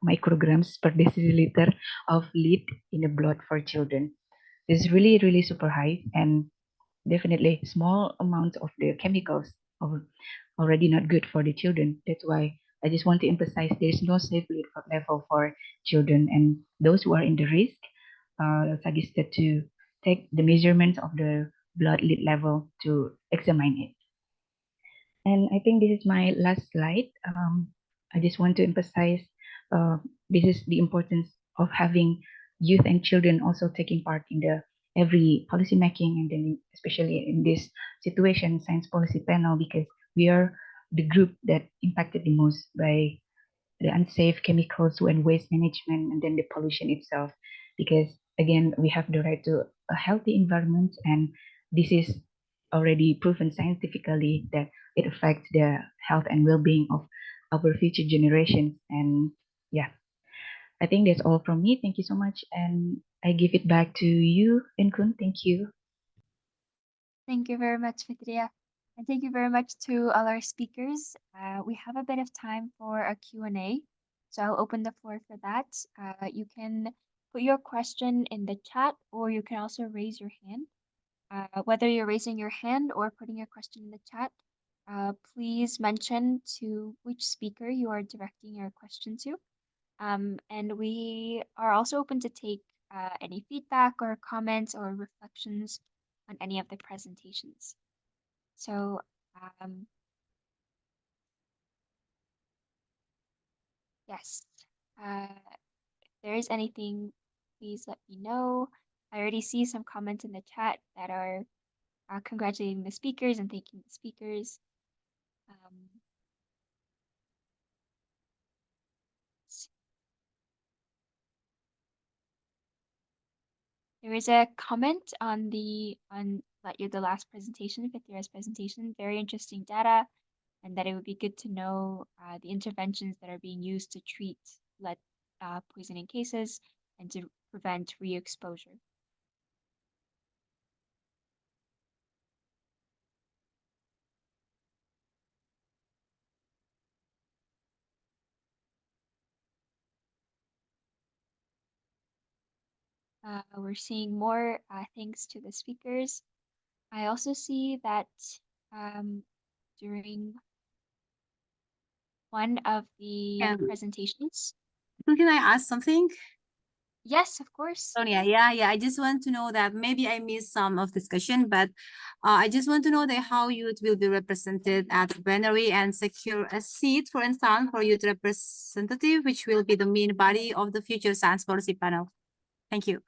micrograms per deciliter of lead in the blood for children. It's really, really super high, and definitely small amounts of the chemicals are already not good for the children. That's why I just want to emphasize there's no safe level for children, and those who are in the risk are suggested to take the measurements of the blood lead level to examine it. And I think this is my last slide. I just want to emphasize this is the importance of having youth and children also taking part in the every policy making, and then especially in this situation, science policy panel, because we are the group that impacted the most by the unsafe chemicals and waste management, and then the pollution itself. Because again, we have the right to a healthy environment, and this is already proven scientifically that it affects the health and well-being of our future generations. And yeah, I think that's all from me. Thank you so much. And I give it back to you, Enkun. Thank you. Thank you very much, Fitria. And thank you very much to all our speakers. We have a bit of time for a Q&A, so I'll open the floor for that. You can put your question in the chat, or you can also raise your hand. Whether you're raising your hand or putting your question in the chat, please mention to which speaker you are directing your question to. And we are also open to take any feedback or comments or reflections on any of the presentations. So, yes, if there is anything, please let me know. I already see some comments in the chat that are congratulating the speakers and thanking the speakers. There is a comment on the last presentation, Fitria's presentation, very interesting data, and that it would be good to know the interventions that are being used to treat lead poisoning cases and to prevent re-exposure. We're seeing more thanks to the speakers. I also see that during one of the presentations. Can I ask something? Yes, of course. Oh yeah. I just want to know that maybe I missed some of discussion, but I just want to know that how youth will be represented at the plenary and secure a seat, for instance, for youth representative, which will be the main body of the future science policy panel. Thank you.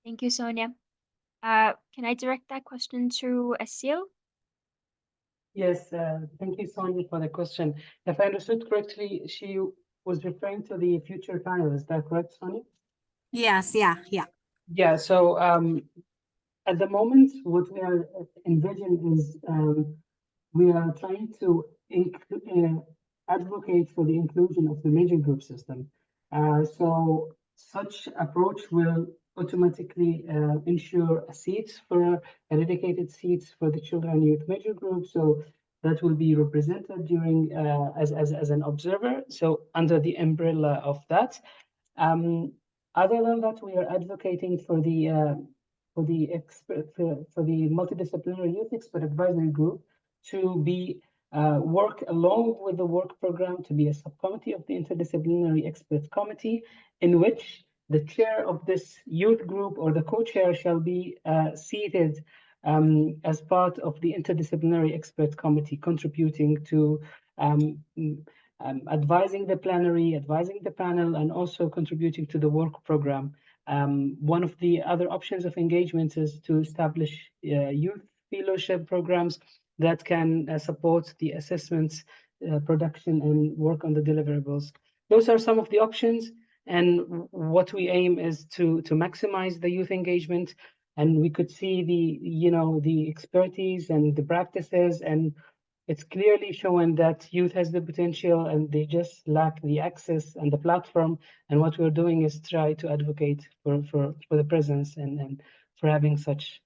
Thank you, Sonia. Can I direct that question to Asil? Yes, thank you, Sonia, for the question. If I understood correctly, she was referring to the future panel. Is that correct, Sonia? Yes, yeah. Yeah, so at the moment, what we are envisioning is we are trying to advocate for the inclusion of the major group system. So such approach will automatically ensure seats for dedicated seats for the children and youth major group. So that will be represented during as an observer. So under the umbrella of that. Other than that, we are advocating for the multidisciplinary youth expert advisory group to be work along with the work program to be a subcommittee of the interdisciplinary expert committee, in which the chair of this youth group or the co-chair shall be seated as part of the interdisciplinary expert committee, contributing to advising the plenary, advising the panel, and also contributing to the work program. One of the other options of engagement is to establish youth fellowship programs that can support the assessments, production, and work on the deliverables. Those are some of the options, and what we aim is to maximize the youth engagement. And we could see the expertise and the practices, and it's clearly showing that youth has the potential and they just lack the access and the platform. And what we're doing is try to advocate for the presence and for having such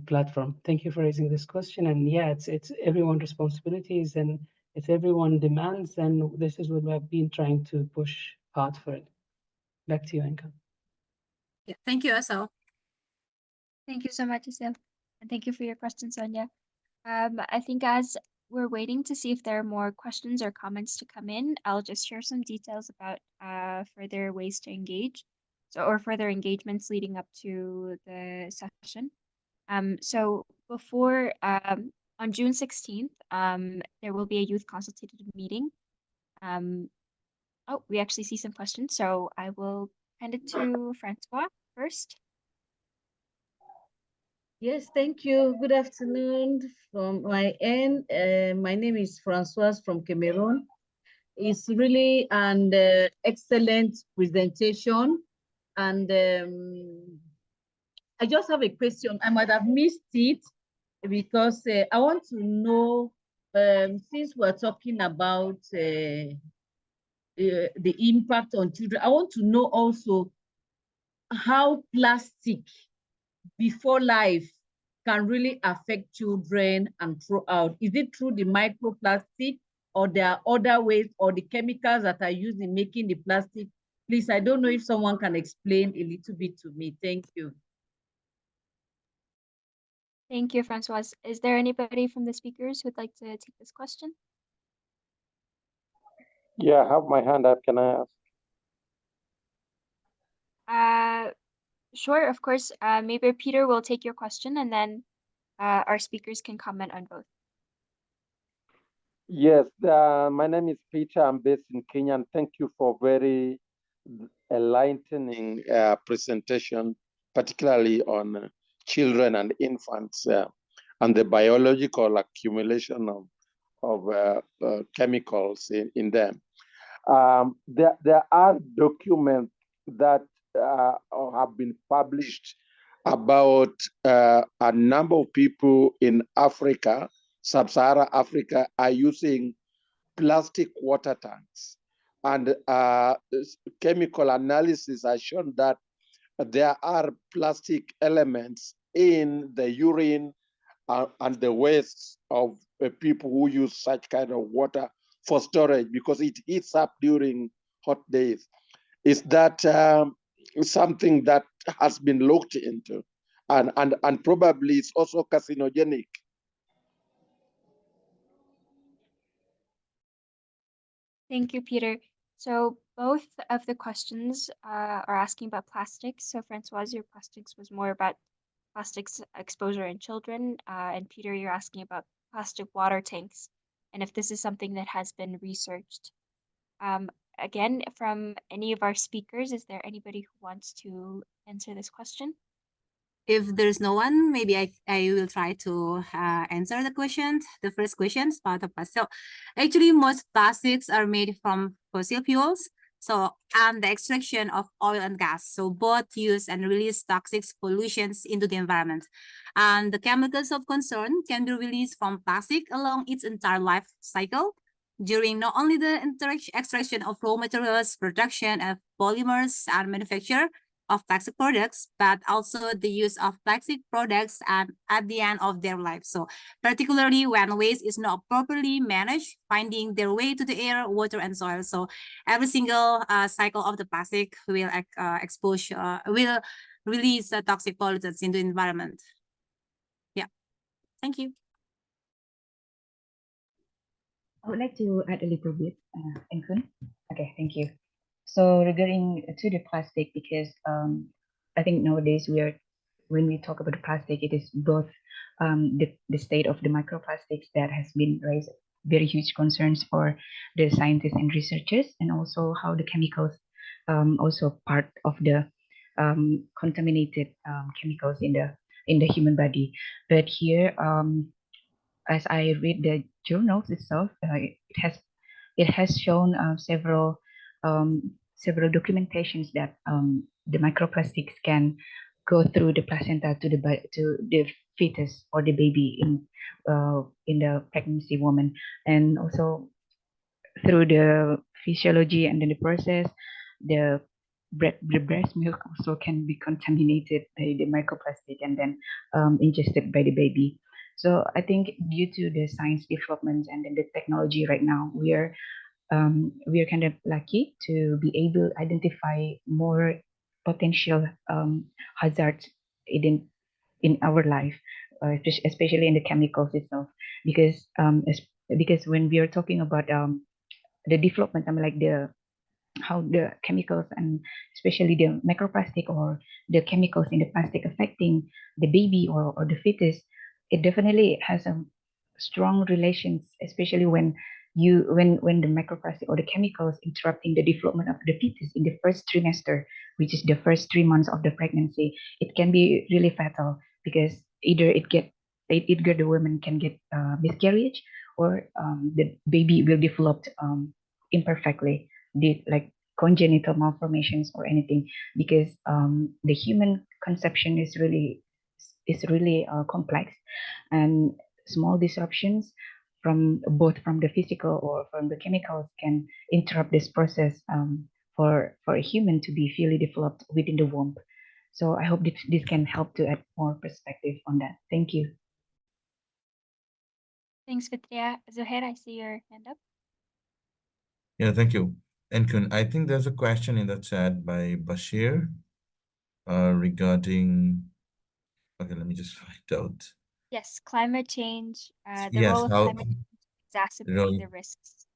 platform. Thank you for raising this question. And yeah, it's everyone's responsibilities and it's everyone demands. And this is what we've been trying to push hard for it. Back to you, Anka. Yeah, thank you, Asal. Thank you so much, Asil. And thank you for your question, Sonia. I think as we're waiting to see if there are more questions or comments to come in, I'll just share some details about further ways to engage, or further engagements leading up to the session. So before on June 16th, there will be a youth consultative meeting. Oh, we actually see some questions, so I will hand it to Francois first. Yes, thank you. Good afternoon from my end. My name is Francoise from Cameroon. It's really an excellent presentation, and I just have a question. I might have missed it because I want to know, since we're talking about the impact on children, I want to know also how plastic before life can really affect children and throughout. Is it through the microplastic, or there are other ways, or the chemicals that are used in making the plastic? Please, I don't know if someone can explain a little bit to me. Thank you. Thank you, Francoise. Is there anybody from the speakers who'd like to take this question? Yeah, I have my hand up. Can I ask? Sure, of course. Maybe Peter will take your question, and then our speakers can comment on both. Yes, my name is Peter. I'm based in Kenya, and thank you for very enlightening presentation, particularly on children and infants and the biological accumulation of chemicals in them. There are documents that have been published about a number of people in Africa, Sub-Saharan Africa, are using plastic water tanks. And chemical analysis has shown that there are plastic elements in the urine and the waste of people who use such kind of water for storage because it heats up during hot days. Is that something that has been looked into? And probably it's also carcinogenic. Thank you, Peter. So both of the questions are asking about plastics. So Francoise, your plastics was more about plastics exposure in children, and Peter, you're asking about plastic water tanks, and if this is something that has been researched. Again, from any of our speakers, is there anybody who wants to answer this question? If there's no one, maybe I will try to answer the question. The first question is about the plastic. So actually, most plastics are made from fossil fuels. So, and the extraction of oil and gas. So both use and release toxic pollutions into the environment. And the chemicals of concern can be released from plastic along its entire life cycle during not only the extraction of raw materials, production of polymers and manufacture of plastic products, but also the use of plastic products at the end of their life. So particularly when waste is not properly managed, finding their way to the air, water, and soil. So every single cycle of the plastic will will release toxic pollutants into the environment. Yeah, thank you. I would like to add a little bit, Enkun. Okay, thank you. So regarding to the plastic, because I think nowadays when we talk about the plastic, it is both the state of the microplastics that has been raised very huge concerns for the scientists and researchers, and also how the chemicals also part of the contaminated chemicals in the human body. But here, as I read the journals itself, it has shown several documentations that the microplastics can go through the placenta to the fetus or the baby in the pregnancy woman, and also through the physiology and then the process, the breast milk also can be contaminated by the microplastic and then ingested by the baby. So I think due to the science developments and then the technology right now, we are kind of lucky to be able to identify more potential hazards in our life, especially in the chemicals itself, because when we are talking about the development, like how the chemicals and especially the microplastic or the chemicals in the plastic affecting the baby or the fetus, it definitely has a strong relations, especially when the microplastic or the chemicals interrupting the development of the fetus in the first trimester, which is the first 3 months of the pregnancy. It can be really fatal because either the woman can get miscarriage, or the baby will develop imperfectly, like congenital malformations or anything, because the human conception is really complex, and small disruptions from both from the physical or from the chemicals can interrupt this process for a human to be fully developed within the womb. So I hope this can help to add more perspective on that. Thank you. Thanks, Fitria. Zohair, I see your hand up. Yeah, thank you. And Kun, I think there's a question in the chat by Bashir regarding, okay, let me just find out. Yes, climate change, the Yes, role of how climate change exacerbating role the risks.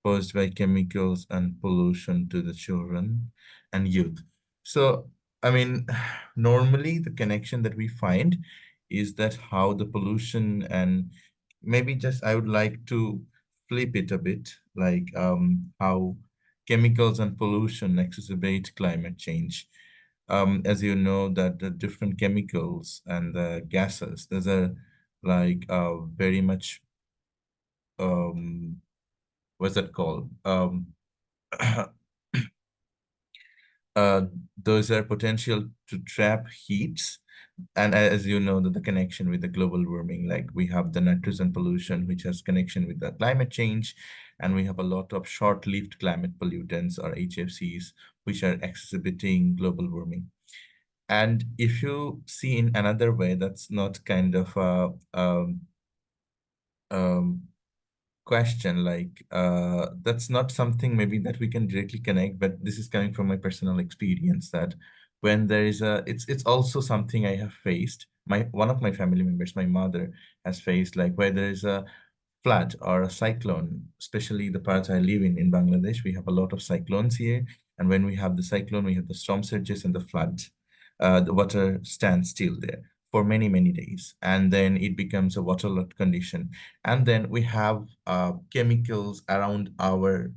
posed by chemicals and pollution to the children and youth. So, I mean, normally the connection that we find is that how the pollution and maybe just I would like to flip it a bit, like how chemicals and pollution exacerbate climate change. As you know, that the different chemicals and the gases, those are like very much what's that called? Uh, those are potential to trap heats. And as you know, that the connection with the global warming, like we have the nitrogen pollution, which has connection with the climate change, and we have a lot of short-lived climate pollutants or HFCs, which are exacerbating global warming. And if you see in another way, that's not kind of a question, like that's not something maybe that we can directly connect, but this is coming from my personal experience that when there is a it's also something I have faced. One of my family members, my mother, has faced, like where there is a flood or a cyclone, especially the parts I live in Bangladesh. We have a lot of cyclones here, and when we have the cyclone, we have the storm surges and the flood. The water stands still there for many, many days, and then it becomes a waterlogged condition. And then we have chemicals around our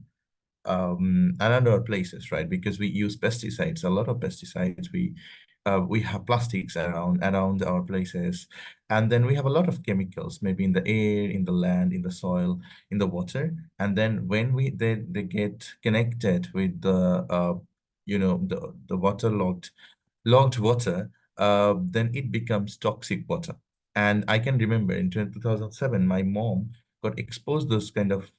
places, right? Because we use pesticides, a lot of pesticides. We have plastics around our places, and then we have a lot of chemicals, maybe in the air, in the land, in the soil, in the water. And then when they get connected with the the logged water, then it becomes toxic water. And I can remember in 2007, my mom got exposed those kind of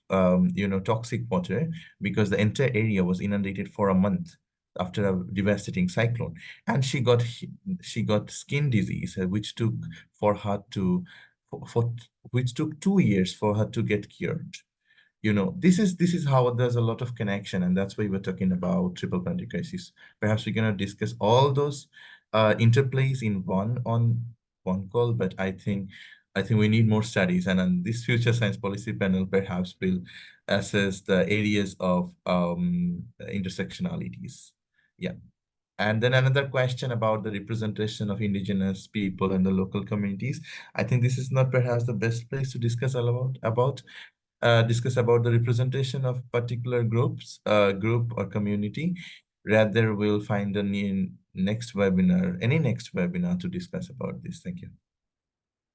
toxic water because the entire area was inundated for a month after a devastating cyclone, and she got skin disease, which took for her to for which took 2 years for her to get cured. This is how there's a lot of connection, and that's why we're talking about triple planetary crisis. Perhaps we're gonna discuss all those interplays in one call, but I think we need more studies, and on this future science policy panel perhaps will assess the areas of intersectionalities. Yeah. And then another question about the representation of indigenous people and the local communities. I think this is not perhaps the best place to discuss discuss about the representation of particular group or community. Rather, we'll find any next webinar to discuss about this. Thank you.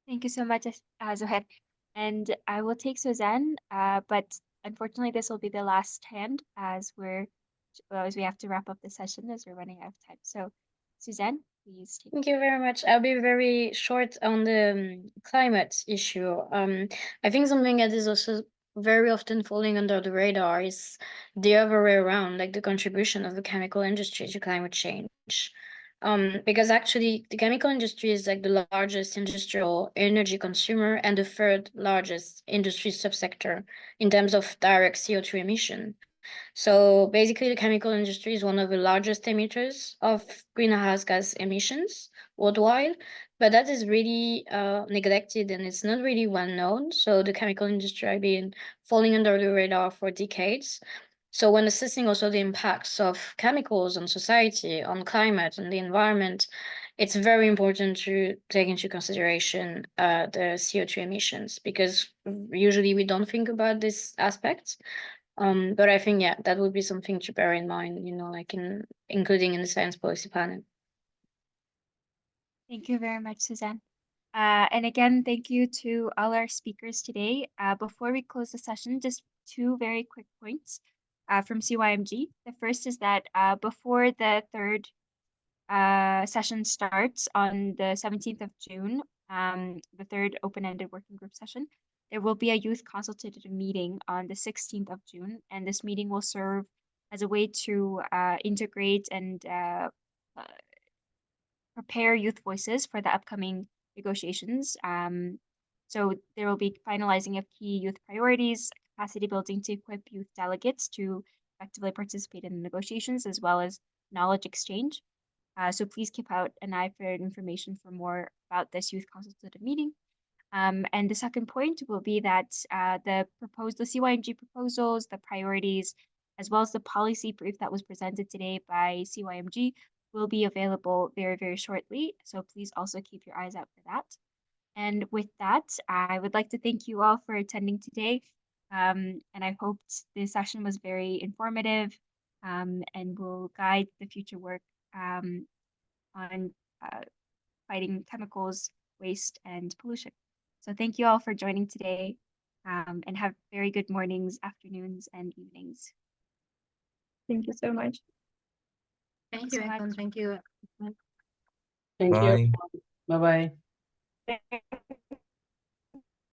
Thank you so much, Zohair. And I will take Suzanne, but unfortunately, this will be the last hand as we have to wrap up the session as we're running out of time. So, Suzanne, please take. Thank you very much. I'll be very short on the climate issue. I think something that is also very often falling under the radar is the other way around, like the contribution of the chemical industry to climate change. Because actually the chemical industry is like the largest industrial energy consumer and the third largest industry subsector in terms of direct CO2 emission. So basically, the chemical industry is one of the largest emitters of greenhouse gas emissions worldwide, but that is really neglected and it's not really well known. So the chemical industry has been falling under the radar for decades. So when assessing also the impacts of chemicals on society, on climate, and the environment, it's very important to take into consideration the CO2 emissions because usually we don't think about this aspect. But I think, yeah, that would be something to bear in mind, like including in the science policy panel. Thank you very much, Suzanne. And again, thank you to all our speakers today. Before we close the session, just two very quick points. from CYMG. The first is that before the third session starts on the 17th of June, the third open-ended working group session, there will be a youth consultative meeting on the 16th of June, and this meeting will serve as a way to integrate and prepare youth voices for the upcoming negotiations. So there will be finalizing of key youth priorities, capacity building to equip youth delegates to effectively participate in the negotiations, as well as knowledge exchange. So please keep out an eye for information for more about this youth consultative meeting. And the second point will be that the CYMG proposals, the priorities, as well as the policy brief that was presented today by CYMG will be available very, very shortly. So please also keep your eyes out for that. And with that, I would like to thank you all for attending today. And I hoped this session was very informative and will guide the future work on fighting chemicals, waste, and pollution. So thank you all for joining today and have very good mornings, afternoons, and evenings. Thank you so much. Thank you, Enkun. Thank you. Thank Bye. you. Bye-bye.